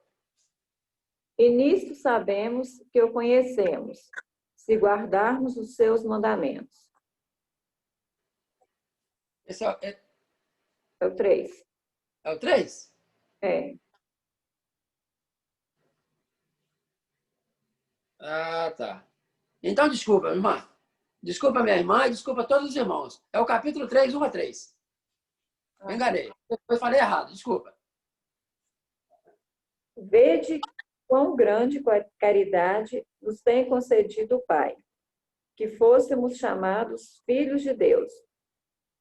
E nisto sabemos que o conhecemos, se guardarmos os seus mandamentos. Esse É o 3. é o 3? É. Ah, tá. Então, desculpa, irmã. Desculpa minha irmã e desculpa todos os irmãos. É o capítulo 3, 1 a 3. Eu enganei. Eu falei errado, desculpa. Vede quão grande caridade nos tem concedido o Pai, que fôssemos chamados filhos de Deus.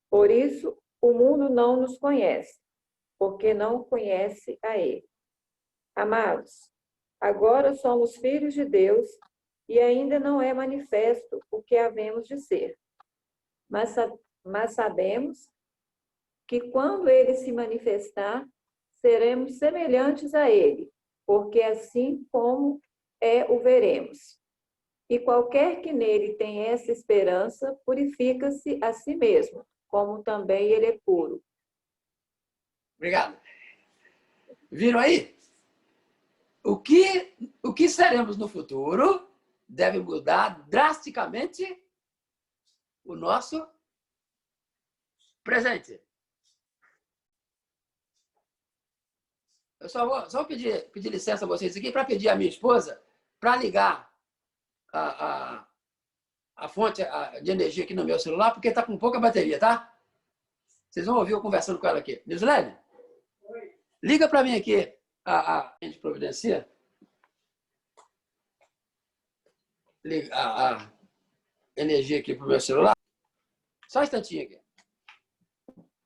Por isso, o mundo não nos conhece, porque não conhece a Ele. Amados, agora somos filhos de Deus e ainda não é manifesto o que havemos de ser. Mas sabemos que quando Ele se manifestar, seremos semelhantes a Ele, porque assim como é, o veremos. E qualquer que nele tem essa esperança, purifica-se a si mesmo, como também ele é puro. Obrigado. Viram aí? O que seremos no futuro deve mudar drasticamente o nosso presente. Eu só vou pedir licença a vocês aqui para pedir à minha esposa para ligar a fonte de energia aqui no meu celular, porque está com pouca bateria, tá? Vocês vão ouvir eu conversando com ela aqui. Nislene, liga para mim aqui a gente providencia. Liga a energia aqui para o meu celular. Só um instantinho aqui.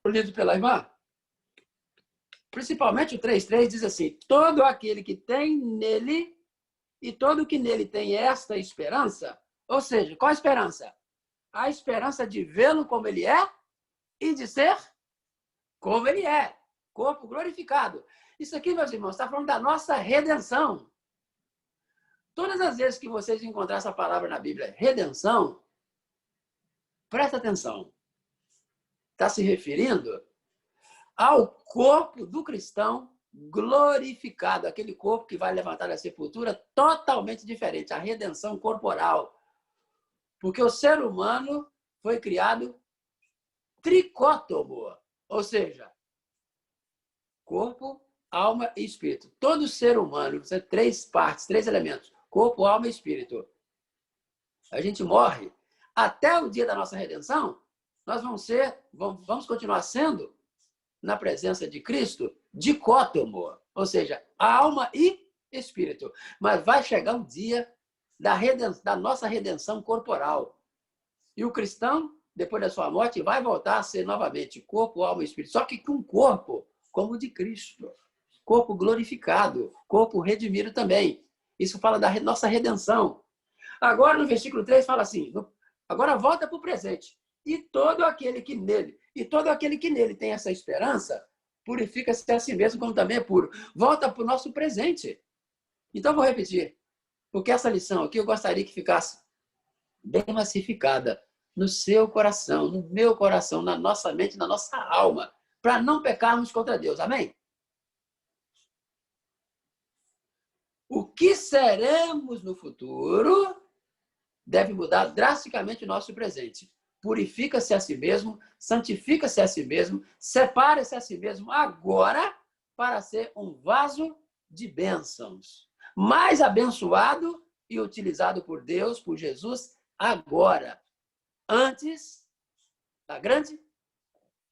Lido pela irmã. Principalmente o 3.3 diz assim: todo aquele que tem nele e todo que nele tem esta esperança, ou seja, qual a esperança? A esperança de vê-lo como ele é e de ser como ele é, corpo glorificado. Isso aqui, meus irmãos, está falando da nossa redenção. Todas as vezes que vocês encontrarem essa palavra na Bíblia, redenção, presta atenção. Está se referindo ao corpo do cristão glorificado, aquele corpo que vai levantar da sepultura totalmente diferente, a redenção corporal. Porque o ser humano foi criado tricótomo, ou seja, corpo, alma e espírito. Todo ser humano, são 3 partes, 3 elementos, corpo, alma e espírito. A gente morre. Até o dia da nossa redenção, nós vamos continuar sendo, na presença de Cristo, dicótomo, ou seja, alma e espírito. Mas vai chegar um dia da nossa redenção corporal. E o cristão, depois da sua morte, vai voltar a ser novamente corpo, alma e espírito. Só que com um corpo como o de Cristo. Corpo glorificado, corpo redimido também. Isso fala da nossa redenção. Agora, no versículo 3, fala assim, agora volta para o presente. E todo aquele que nele tem essa esperança, purifica-se a si mesmo, como também é puro. Volta para o nosso presente. Então, vou repetir, porque essa lição aqui eu gostaria que ficasse bem massificada no seu coração, no meu coração, na nossa mente, na nossa alma, para não pecarmos contra Deus. Amém? O que seremos no futuro deve mudar drasticamente o nosso presente. Purifica-se a si mesmo, santifica-se a si mesmo, separa-se a si mesmo agora para ser um vaso de bênçãos. Mais abençoado e utilizado por Deus, por Jesus, agora. Antes da grande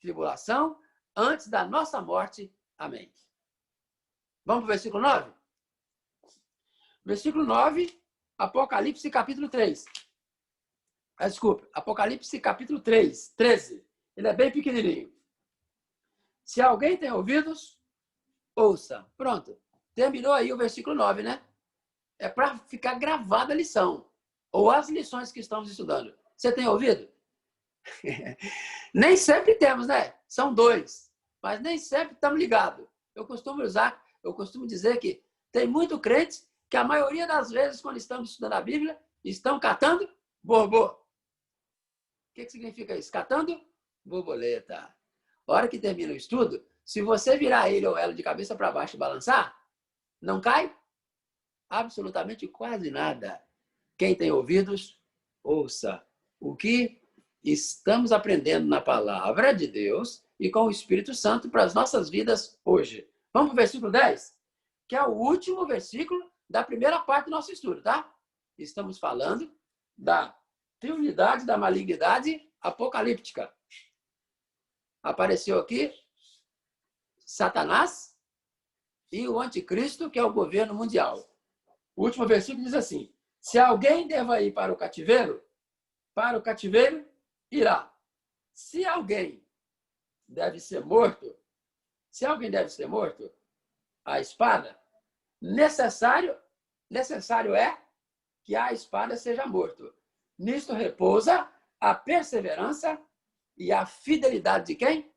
tribulação, antes da nossa morte. Amém. Vamos para o versículo 9? Versículo 9, Apocalipse capítulo 3. Desculpa, Apocalipse capítulo 3, 13. Ele é bem pequenininho. Se alguém tem ouvidos, ouça. Pronto. Terminou aí o versículo 9, né? É para ficar gravada a lição. Ou as lições que estamos estudando. Você tem ouvido? Nem sempre temos, né? São 2. Mas nem sempre estamos ligados. Eu costumo usar Eu costumo dizer que tem muito crente que a maioria das vezes, quando estamos estudando a Bíblia, estão catando borbô. O que significa isso? Catando borboleta. A hora que termina o estudo, se você virar ele ou ela de cabeça para baixo e balançar, não cai absolutamente quase nada. Quem tem ouvidos, ouça o que estamos aprendendo na palavra de Deus e com o Espírito Santo para as nossas vidas hoje. Vamos para o versículo 10, que é o último versículo da primeira parte do nosso estudo, tá? Estamos falando da triunidade da malignidade apocalíptica. Apareceu aqui Satanás e o anticristo, que é o governo mundial. O último versículo diz assim: se alguém deva ir para o cativeiro irá. Se alguém deve ser morto, a espada, necessário é que a espada seja morto. Nisto repousa a perseverança e a fidelidade de quem?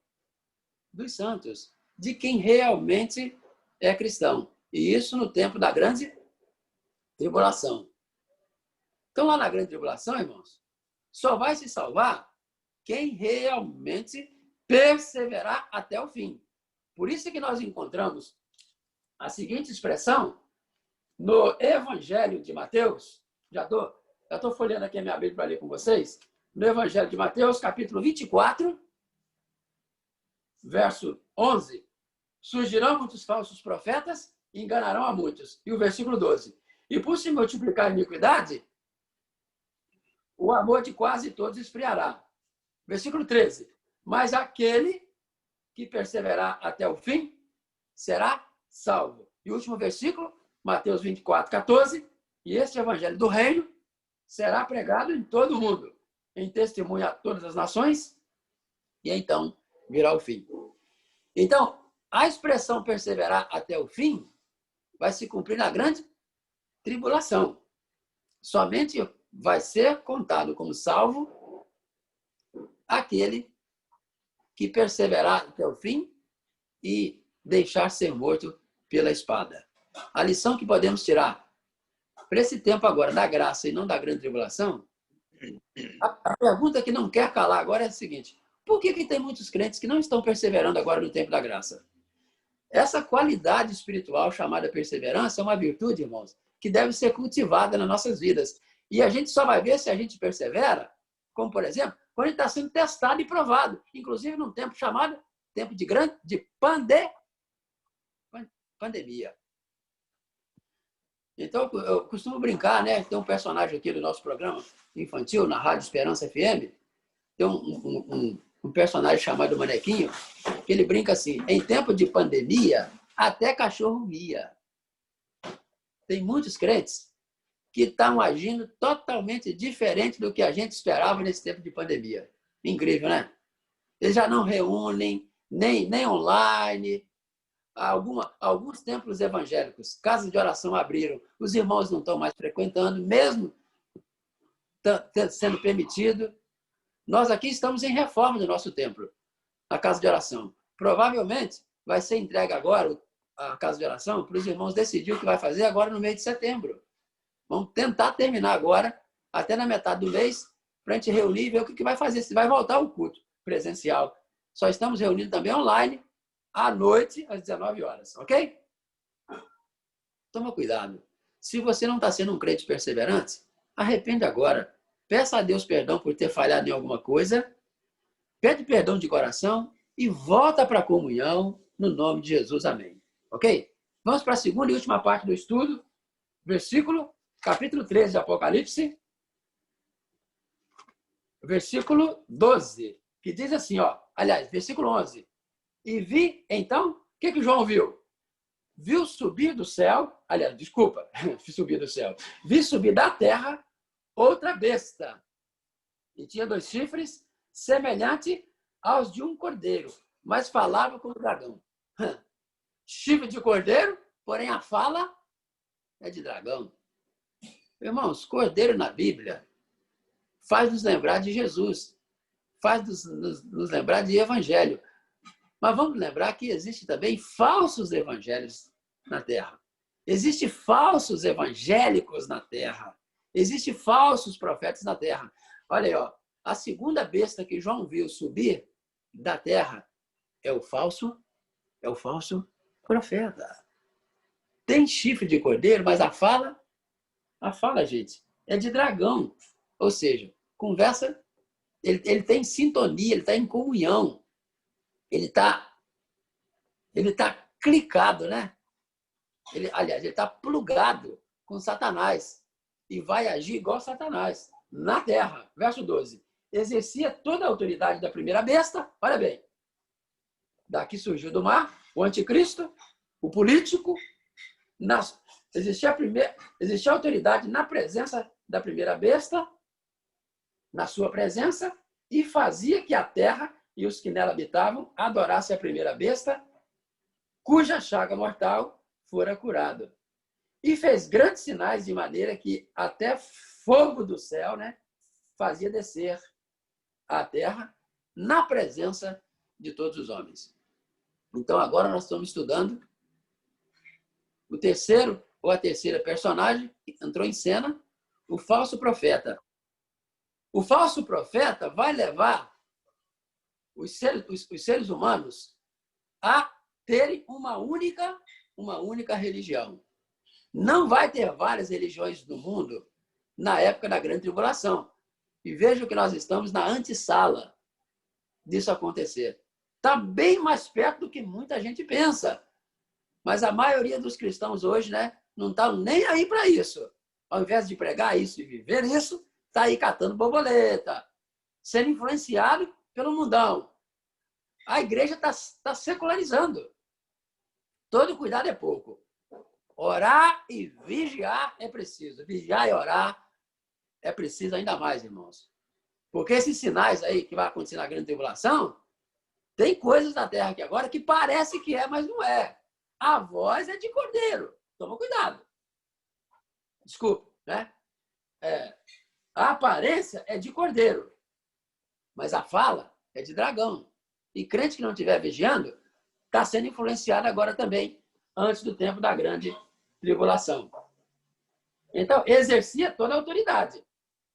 Dos santos, de quem realmente é cristão. E isso no tempo da grande tribulação. Então, lá na grande tribulação, irmãos, só vai se salvar quem realmente perseverar até o fim. Por isso que nós encontramos a seguinte expressão no Evangelho de Mateus. Já estou folheando aqui a minha Bíblia para ler com vocês. No Evangelho de Mateus, capítulo 24, verso 11. Surgirão muitos falsos profetas e enganarão a muitos. E o versículo 12. E por se multiplicar a iniquidade, o amor de quase todos esfriará. Versículo 13. Mas aquele que perseverar até o fim será salvo. E o último versículo, Mateus 24, 14. E este evangelho do reino será pregado em todo o mundo, em testemunho a todas as nações, e então virá o fim. Então, a expressão perseverar até o fim vai se cumprir na grande tribulação. Somente vai ser contado como salvo aquele que perseverar até o fim e deixar ser morto pela espada. A lição que podemos tirar para esse tempo agora da graça e não da grande tribulação, a pergunta que não quer calar agora é a seguinte: por que tem muitos crentes que não estão perseverando agora no tempo da graça? Essa qualidade espiritual chamada perseverança é uma virtude, irmãos, que deve ser cultivada nas nossas vidas. E a gente só vai ver se a gente persevera, como, por exemplo, quando a gente está sendo testado e provado, inclusive num tempo chamado tempo de pandemia. Então, eu costumo brincar, né? Tem um personagem aqui do nosso programa infantil, na Rádio Esperança FM, tem um personagem chamado Manequinho, que ele brinca assim: em tempo de pandemia, até cachorro mia. Tem muitos crentes que estão agindo totalmente diferente do que a gente esperava nesse tempo de pandemia. Incrível, né? Eles já não reúnem, nem online. Alguns templos evangélicos, casas de oração abriram, os irmãos não estão mais frequentando, mesmo sendo permitido. Nós aqui estamos em reforma do nosso templo, a casa de oração. Provavelmente vai ser entregue agora a casa de oração para os irmãos decidir o que vai fazer agora no mês de setembro. Vamos tentar terminar agora, até na metade do mês, para a gente reunir e ver o que vai fazer, se vai voltar o culto presencial. Só estamos reunindo também online, à noite, às 19 horas, ok? Toma cuidado. Se você não está sendo um crente perseverante, arrepende agora. Peça a Deus perdão por ter falhado em alguma coisa, pede perdão de coração e volta para a comunhão no nome de Jesus. Amém. Ok? Vamos para a segunda e última parte do estudo, capítulo 13 de Apocalipse, versículo 12, que diz assim, versículo 11. E vi, então, o que João viu? Viu subir do céu, vi subir da terra outra besta. E tinha 2 chifres, semelhante aos de um cordeiro, mas falava como dragão. Chifre de cordeiro, porém a fala é de dragão. Irmãos, cordeiro na Bíblia faz nos lembrar de Jesus, faz nos lembrar de evangelho. Mas vamos lembrar que existem também falsos evangelhos na Terra. Existem falsos evangélicos na Terra. Existem falsos profetas na Terra. Olha aí, ó, a segunda besta que João viu subir da Terra é o falso profeta. Tem chifre de cordeiro, mas a fala, gente, é de dragão. Ou seja, conversa, ele tem sintonia, ele está em comunhão. Ele tá clicado, né? Aliás, ele está plugado com Satanás e vai agir igual Satanás na terra. Verso 12. Exercia toda a autoridade da primeira besta. Olha bem. Daqui surgiu do mar o anticristo, o político. Existia a autoridade na presença da primeira besta, na sua presença, e fazia que a terra e os que nela habitavam adorassem a primeira besta, cuja chaga mortal fora curado. E fez grandes sinais de maneira que até fogo do céu, né, fazia descer à terra na presença de todos os homens. Então, agora nós estamos estudando o terceiro ou a terceira personagem que entrou em cena, o falso profeta. O falso profeta vai levar os seres humanos a terem uma única religião. Não vai ter várias religiões no mundo na época da grande tribulação. E vejam que nós estamos na antessala disso acontecer. Está bem mais perto do que muita gente pensa. Mas a maioria dos cristãos hoje, né, não estão nem aí para isso. Ao invés de pregar isso e viver isso, está aí catando borboleta, sendo influenciado pelo mundão. A igreja está secularizando. Todo cuidado é pouco. Orar e vigiar é preciso. Vigiar e orar é preciso ainda mais, irmãos. Porque esses sinais aí que vai acontecer na grande tribulação, tem coisas na terra aqui agora que parece que é, mas não é. A voz é de cordeiro. Toma cuidado. Desculpa, né? A aparência é de cordeiro, mas a fala é de dragão. E crente que não estiver vigiando está sendo influenciado agora também, antes do tempo da grande tribulação. Então, exercia toda a autoridade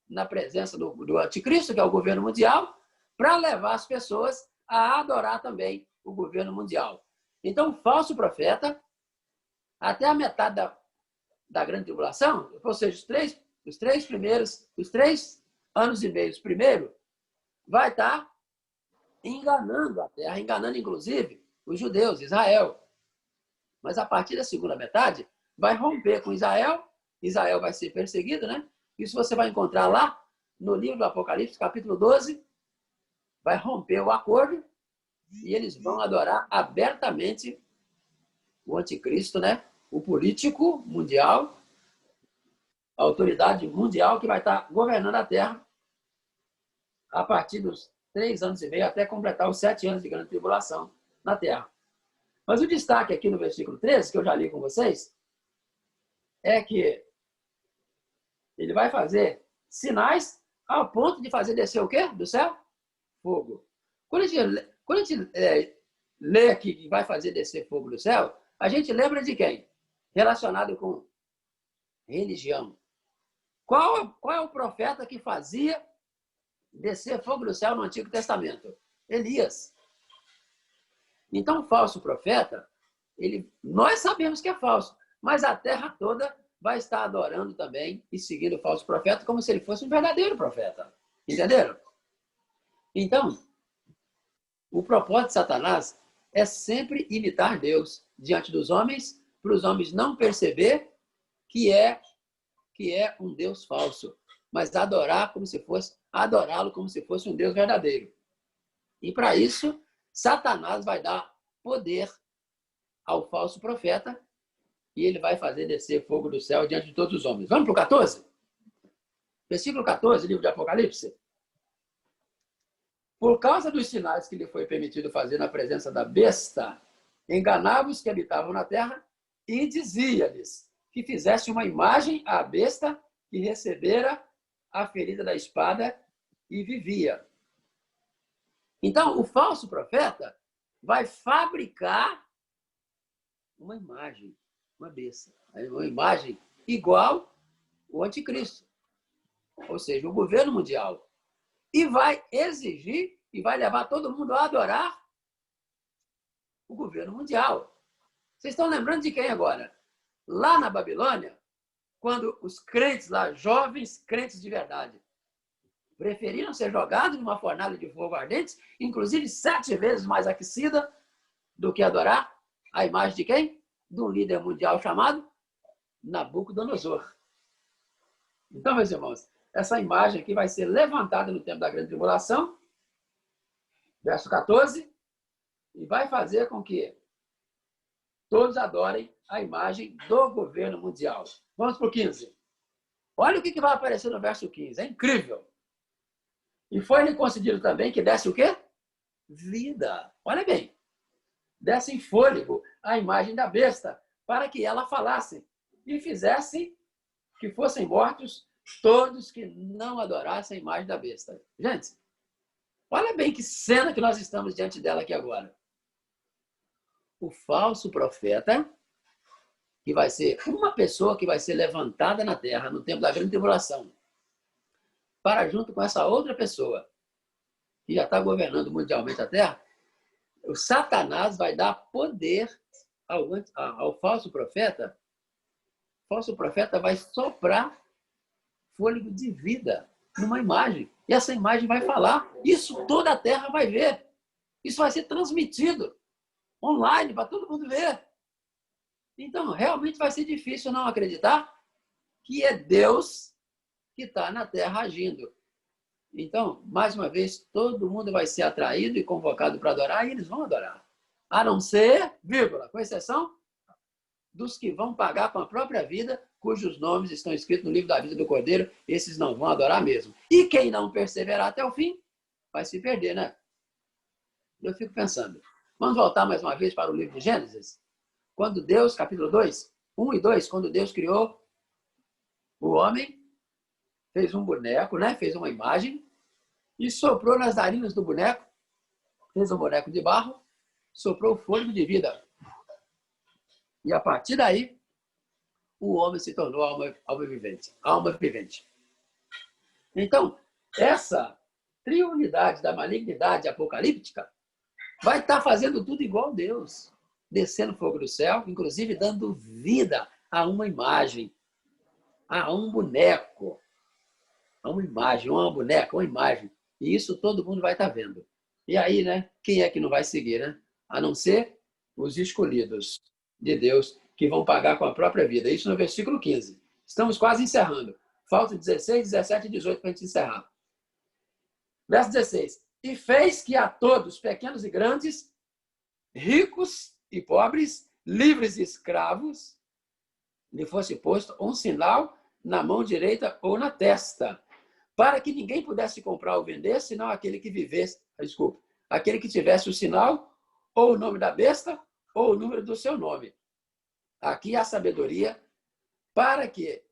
na presença do anticristo, que é o governo mundial, para levar as pessoas a adorar também o governo mundial. Então, o falso profeta, até a metade da grande tribulação, ou seja, os três anos e meio primeiro, vai estar enganando a terra, enganando inclusive os judeus, Israel. Mas a partir da segunda metade, vai romper com Israel, Israel vai ser perseguido, né? Isso você vai encontrar lá no livro do Apocalipse, capítulo 12, vai romper o acordo e eles vão adorar abertamente o anticristo, né? O político mundial, a autoridade mundial que vai estar governando a terra a partir dos 3 anos e meio até completar os 7 anos de grande tribulação na terra. Mas o destaque aqui no versículo 13, que eu já li com vocês, é que ele vai fazer sinais ao ponto de fazer descer o quê? Do céu? Fogo. Quando a gente lê aqui que vai fazer descer fogo do céu, a gente lembra de quem? Relacionado com religião. Qual é o profeta que fazia descer fogo do céu no Antigo Testamento? Elias. Então, o falso profeta, nós sabemos que é falso, mas a terra toda vai estar adorando também e seguindo o falso profeta como se ele fosse um verdadeiro profeta. Entenderam? Então, o propósito de Satanás é sempre imitar Deus diante dos homens, para os homens não perceber que é um Deus falso, mas adorá-lo como se fosse um Deus verdadeiro. E para isso, Satanás vai dar poder ao falso profeta e ele vai fazer descer fogo do céu diante de todos os homens. Vamos para o 14? Versículo 14, livro de Apocalipse. Por causa dos sinais que lhe foi permitido fazer na presença da besta, enganava os que habitavam na terra e dizia-lhes que fizesse uma imagem à besta que recebera a ferida da espada e vivia. Então, o falso profeta vai fabricar uma imagem. Uma besta. Uma imagem igual ao anticristo. Ou seja, o governo mundial. E vai exigir e vai levar todo mundo a adorar o governo mundial. Vocês estão lembrando de quem agora? Lá na Babilônia, quando os crentes lá, jovens crentes de verdade, preferiram ser jogados numa fornalha de fogo ardente, inclusive 7 vezes mais aquecida, do que adorar a imagem de quem? De um líder mundial chamado Nabucodonosor. Então, meus irmãos, essa imagem aqui vai ser levantada no tempo da grande tribulação, verso 14, e vai fazer com que todos adorem a imagem do governo mundial. Vamos para o 15. Olha o que vai aparecer no verso 15. É incrível. E foi-lhe concedido também que desse o quê? Vida. Olha bem. Desse em fôlego a imagem da besta, para que ela falasse e fizesse que fossem mortos todos que não adorassem a imagem da besta. Gente, olha bem que cena que nós estamos diante dela aqui agora. O falso profeta, que vai ser uma pessoa que vai ser levantada na terra no tempo da grande tribulação, para junto com essa outra pessoa, que já está governando mundialmente a terra, o Satanás vai dar poder ao falso profeta. O falso profeta vai soprar fôlego de vida numa imagem. E essa imagem vai falar. Isso toda a terra vai ver. Isso vai ser transmitido online para todo mundo ver. Então, realmente vai ser difícil não acreditar que é Deus que está na terra agindo. Então, mais uma vez, todo mundo vai ser atraído e convocado para adorar, e eles vão adorar. A não ser, vírgula, com exceção dos que vão pagar com a própria vida, cujos nomes estão escritos no livro da vida do Cordeiro, esses não vão adorar mesmo. E quem não perseverar até o fim, vai se perder, né? Eu fico pensando. Vamos voltar mais uma vez para o livro de Gênesis? Quando Deus, capítulo 2, 1 e 2, quando Deus criou o homem, fez um boneco, né? Fez uma imagem e soprou nas narinas do boneco, fez um boneco de barro, soprou o fôlego de vida. E a partir daí, o homem se tornou alma vivente. Então, essa triunidade da malignidade apocalíptica vai estar fazendo tudo igual a Deus, descendo fogo do céu, inclusive dando vida a uma imagem, a um boneco, a uma imagem, uma boneca, uma imagem. E isso todo mundo vai estar vendo. E aí, né? Quem é que não vai seguir, né? A não ser os escolhidos de Deus, que vão pagar com a própria vida. Isso no versículo 15. Estamos quase encerrando. Faltam 16, 17 e 18 para a gente encerrar. Verso 16. E fez que a todos, pequenos e grandes, ricos e pobres, livres e escravos, lhe fosse posto um sinal na mão direita ou na testa, para que ninguém pudesse comprar ou vender, senão aquele que vivesse, aquele que tivesse o sinal, ou o nome da besta, ou o número do seu nome. Aqui há sabedoria para que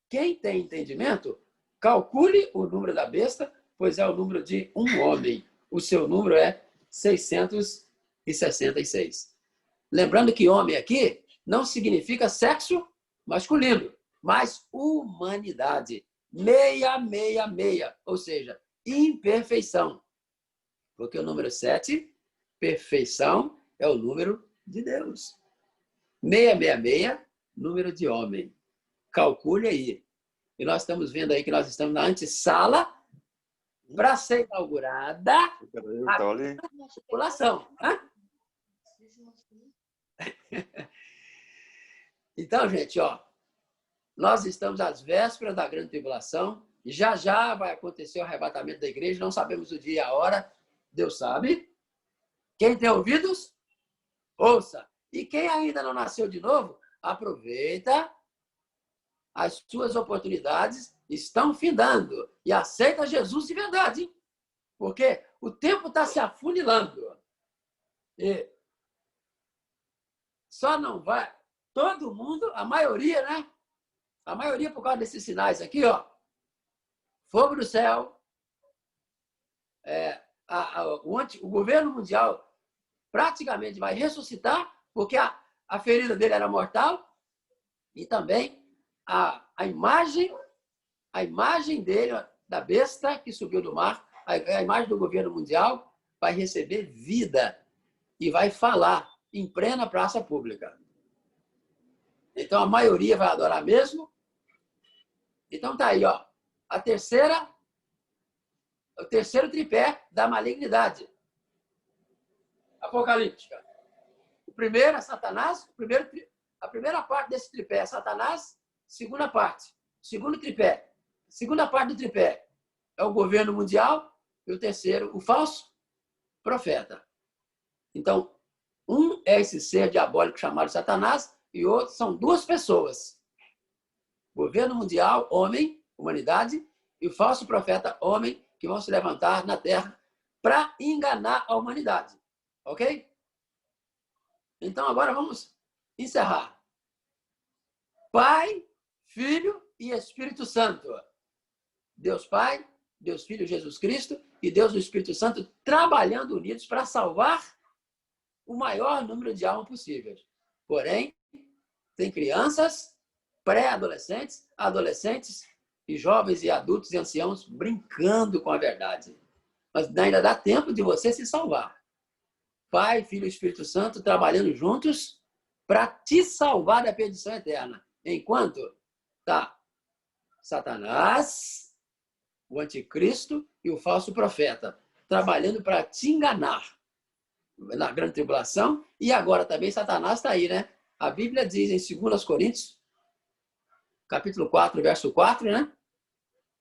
quem tem entendimento calcule o número da besta, pois é o número de um homem. O seu número é 666. Lembrando que homem aqui não significa sexo masculino, mas humanidade. 666, ou seja, imperfeição. Porque o número 7, perfeição, é o número de Deus. 666, número de homem. Calcule aí. E nós estamos vendo aí que nós estamos na antessala para ser inaugurada a população. Então, gente, ó, nós estamos às vésperas da grande tribulação. Já já vai acontecer o arrebatamento da igreja. Não sabemos o dia e a hora. Deus sabe. Quem tem ouvidos, ouça. E quem ainda não nasceu de novo, aproveita. As suas oportunidades estão findando. E aceita Jesus de verdade. Hein? Porque o tempo está se afunilando. E só não vai... Todo mundo, a maioria, né? A maioria por causa desses sinais aqui, ó. Fogo do céu. O governo mundial praticamente vai ressuscitar, porque a ferida dele era mortal e também a imagem dele, da besta que subiu do mar, a imagem do governo mundial vai receber vida e vai falar em plena praça pública. Então, a maioria vai adorar mesmo. Então, tá aí, ó, o terceiro tripé da malignidade apocalíptica. O primeiro é Satanás, a primeira parte desse tripé é Satanás, segunda parte, segundo tripé. Segunda parte do tripé é o governo mundial e o terceiro, o falso profeta. Então, um é esse ser diabólico chamado Satanás e outro são duas pessoas. Governo mundial, homem, humanidade, e o falso profeta, homem, que vão se levantar na Terra para enganar a humanidade. Ok? Então, agora vamos encerrar. Pai, Filho e Espírito Santo. Deus Pai, Deus Filho Jesus Cristo e Deus o Espírito Santo trabalhando unidos para salvar o maior número de almas possíveis. Porém, tem crianças, pré-adolescentes, adolescentes e jovens e adultos e anciãos brincando com a verdade. Mas ainda dá tempo de você se salvar. Pai, Filho e Espírito Santo trabalhando juntos para te salvar da perdição eterna. Enquanto tá Satanás, o anticristo e o falso profeta trabalhando para te enganar na grande tribulação. E agora também Satanás está aí, né? A Bíblia diz em 2 Coríntios, capítulo 4, verso 4, né?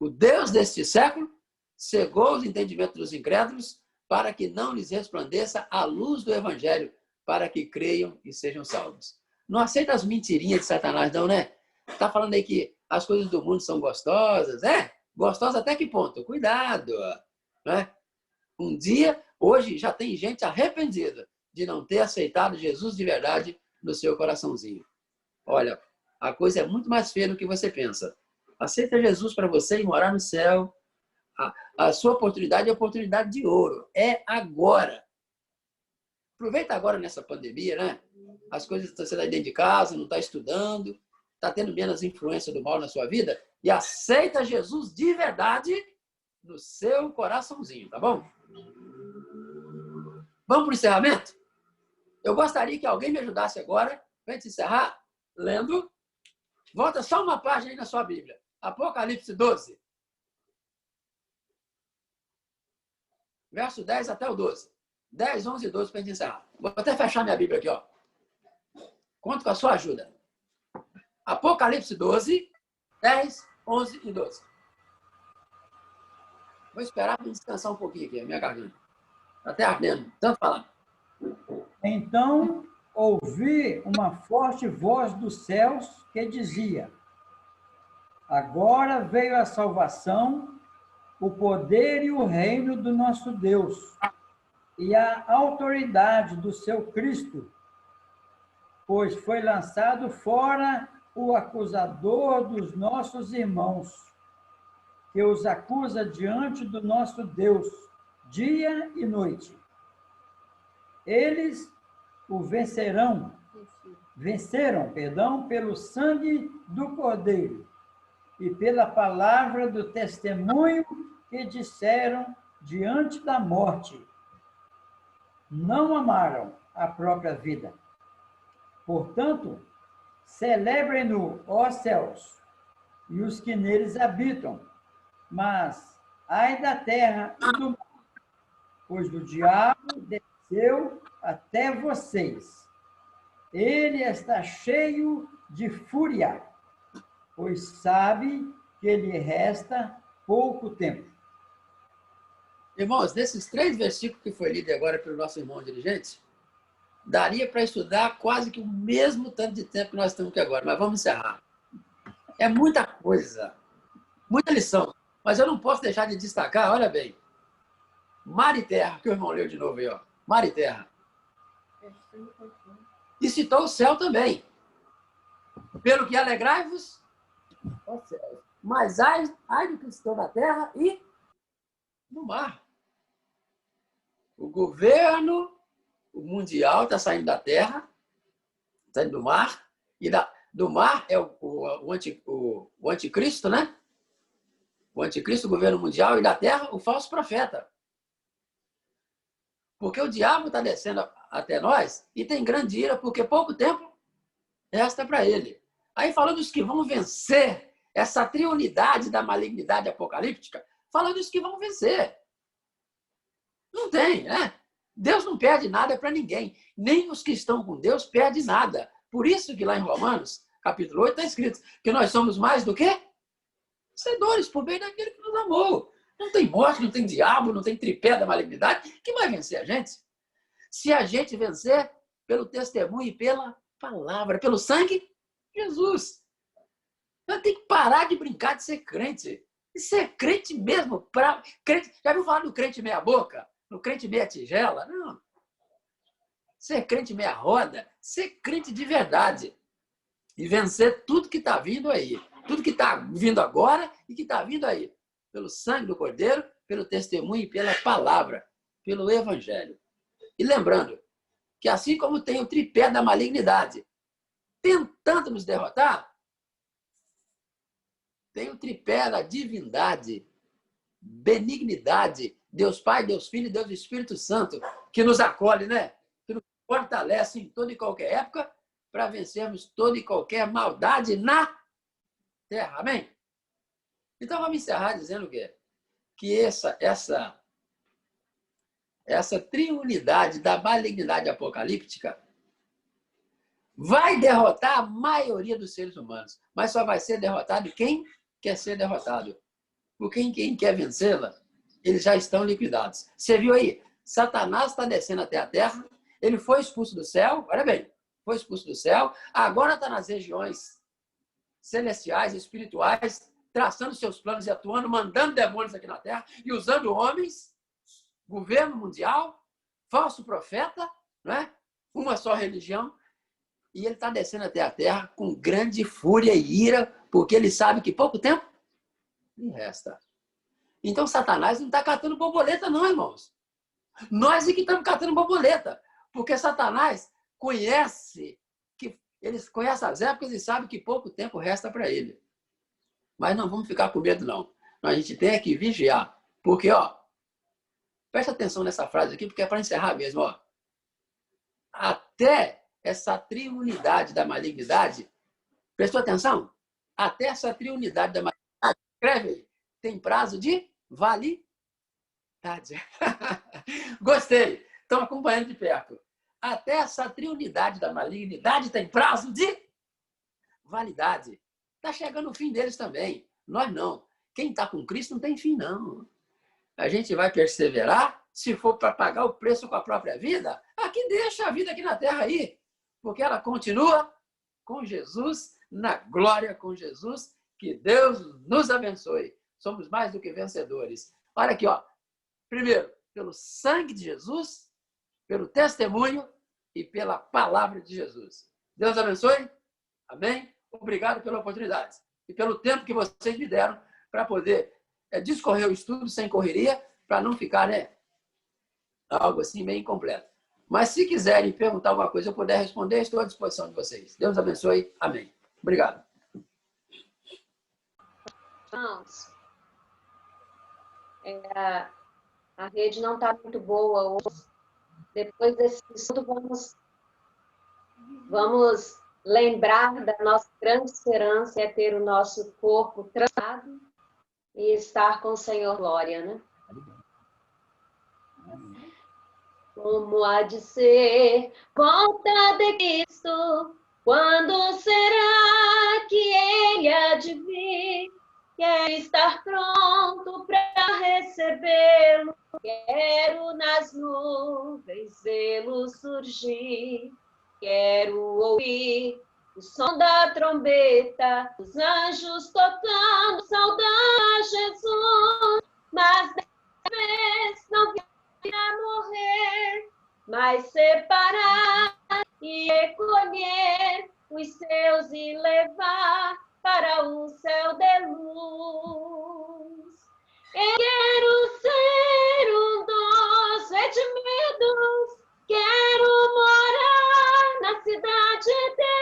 O Deus deste século cegou os entendimentos dos incrédulos para que não lhes resplandeça a luz do Evangelho, para que creiam e sejam salvos. Não aceita as mentirinhas de Satanás, não, né? Está falando aí que as coisas do mundo são gostosas. Gostosas até que ponto? Cuidado. Né? Um dia, hoje, já tem gente arrependida de não ter aceitado Jesus de verdade no seu coraçãozinho. Olha, a coisa é muito mais feia do que você pensa. Aceita Jesus para você e morar no céu. A sua oportunidade é oportunidade de ouro. É agora. Aproveita agora nessa pandemia, né? As coisas estão sendo dentro de casa, não está estudando, está tendo menos influência do mal na sua vida e aceita Jesus de verdade no seu coraçãozinho, tá bom? Vamos para o encerramento? Eu gostaria que alguém me ajudasse agora, para a gente encerrar, lendo. Volta só uma página aí na sua Bíblia. Apocalipse 12. Verso 10 até o 12. 10, 11 e 12 para a gente encerrar. Vou até fechar minha Bíblia aqui, ó. Conto com a sua ajuda. Apocalipse 12, 10, 11 e 12. Vou esperar para descansar um pouquinho aqui, a minha garganta. Está até ardendo, tanto falar. Então ouvi uma forte voz dos céus que dizia: agora veio a salvação, o poder e o reino do nosso Deus, e a autoridade do seu Cristo, pois foi lançado fora o acusador dos nossos irmãos, que os acusa diante do nosso Deus, dia e noite. Eles o venceram, pelo sangue do Cordeiro e pela palavra do testemunho que disseram diante da morte. Não amaram a própria vida. Portanto, celebrem-no, ó céus, e os que neles habitam. Mas, ai da terra e do mar, pois do diabo desceu até vocês. Ele está cheio de fúria, pois sabe que lhe resta pouco tempo. Irmãos, desses 3 versículos que foi lido agora pelo nosso irmão dirigente, daria para estudar quase que o mesmo tanto de tempo que nós estamos aqui agora, mas vamos encerrar. É muita coisa, muita lição, mas eu não posso deixar de destacar, olha bem, mar e terra, que o irmão leu de novo aí, ó. Mar e terra. E citou o céu também. Pelo que alegrai-vos, ó céus, mas ai do que estão na terra e no mar. O governo mundial está saindo da terra Sai do mar, e do mar é o anticristo, né? O anticristo, o governo mundial, e da terra, o falso profeta. Porque o diabo está descendo até nós e tem grande ira, porque pouco tempo resta para ele. Aí, falando dos que vão vencer essa triunidade da malignidade apocalíptica, falando dos que vão vencer. Não tem, né? Deus não perde nada para ninguém. Nem os que estão com Deus perdem nada. Por isso que lá em Romanos, capítulo 8, está escrito que nós somos mais do que vencedores, por bem daquele que nos amou. Não tem morte, não tem diabo, não tem tripé da malignidade. Quem vai vencer a gente? Se a gente vencer pelo testemunho e pela palavra, pelo sangue de Jesus. Nós temos que parar de brincar de ser crente. E ser crente mesmo. Crente, já viu falar do crente meia boca? No crente meia tigela? Não. Ser crente meia roda. Ser crente de verdade. E vencer tudo que está vindo aí. Tudo que está vindo agora e que está vindo aí. Pelo sangue do Cordeiro, pelo testemunho e pela palavra. Pelo Evangelho. E lembrando que assim como tem o tripé da malignidade tentando nos derrotar, tem o tripé da divindade, benignidade, Deus Pai, Deus Filho e Deus Espírito Santo, que nos acolhe, né? Que nos fortalece em toda e qualquer época para vencermos toda e qualquer maldade na terra. Amém? Então, vamos encerrar dizendo o quê? Que essa triunidade da malignidade apocalíptica vai derrotar a maioria dos seres humanos, mas só vai ser derrotado quem quer ser derrotado. Porque quem quer vencê-la, eles já estão liquidados. Você viu aí? Satanás está descendo até a terra, ele foi expulso do céu, olha bem, foi expulso do céu, agora está nas regiões celestiais, espirituais, traçando seus planos e atuando, mandando demônios aqui na terra e usando homens, governo mundial, falso profeta, né? Uma só religião. E ele está descendo até a terra com grande fúria e ira, porque ele sabe que pouco tempo lhe resta. Então, Satanás não está catando borboleta, não, irmãos. Nós é que estamos catando borboleta, porque Satanás conhece as épocas e sabe que pouco tempo resta para ele. Mas não vamos ficar com medo, não. A gente tem que vigiar. Porque, presta atenção nessa frase aqui, porque é para encerrar mesmo, Até essa triunidade da malignidade, prestou atenção? Até essa triunidade da malignidade, escreve aí, tem prazo de validade. Gostei, estão acompanhando de perto. Até essa triunidade da malignidade tem prazo de validade. Está chegando o fim deles também. Nós não. Quem está com Cristo não tem fim, não. A gente vai perseverar, se for para pagar o preço com a própria vida, aqui deixa a vida aqui na terra aí. Porque ela continua com Jesus, na glória com Jesus. Que Deus nos abençoe. Somos mais do que vencedores. Olha aqui, primeiro, pelo sangue de Jesus, pelo testemunho e pela palavra de Jesus. Deus abençoe. Amém? Obrigado pela oportunidade e pelo tempo que vocês me deram para poder discorrer o estudo sem correria, para não ficar algo assim meio incompleto. Mas se quiserem perguntar alguma coisa, eu puder responder, estou à disposição de vocês. Deus abençoe. Amém. Obrigado. Irmãos, a rede não está muito boa hoje. Depois desse estudo, vamos lembrar da nossa grande esperança, é ter o nosso corpo tratado e estar com o Senhor glória, né? Como há de ser volta de Cristo? Quando será que Ele há de vir? Quero estar pronto para recebê-lo. Quero nas nuvens vê-lo surgir. Quero ouvir o som da trombeta, os anjos tocando, saudar Jesus. Mas dessa vez não virá morrer, mas separar e recolher os seus e levar para um céu de luz. Eu quero ser um dos redimidos, quero morar na cidade eterna.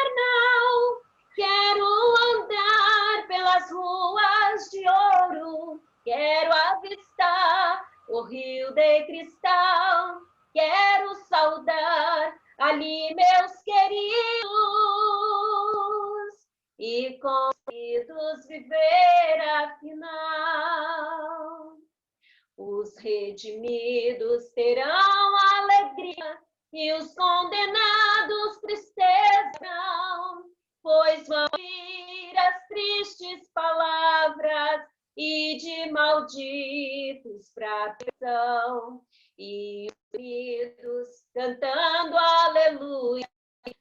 ali, meus queridos, e convidos viver afinal. Os redimidos terão alegria e os condenados tristeza, pois vão ouvir as tristes palavras e de malditos pra prisão. E unidos cantando aleluia,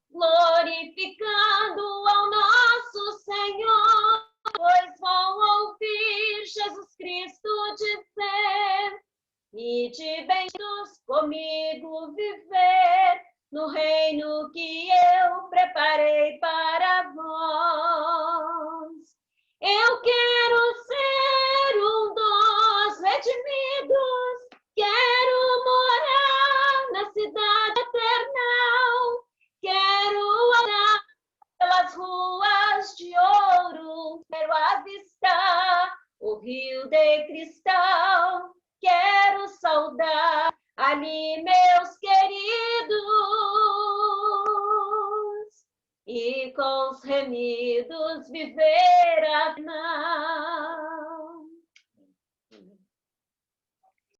glorificando ao nosso Senhor, pois vão ouvir Jesus Cristo dizer: ide bem-vindos comigo viver no reino que eu preparei para vós. Eu quero ser um dos redimidos, quero morar na cidade eternal, quero andar pelas ruas de ouro, quero avistar o rio de cristal, quero saudar ali meus queridos e com os remidos viver afinal.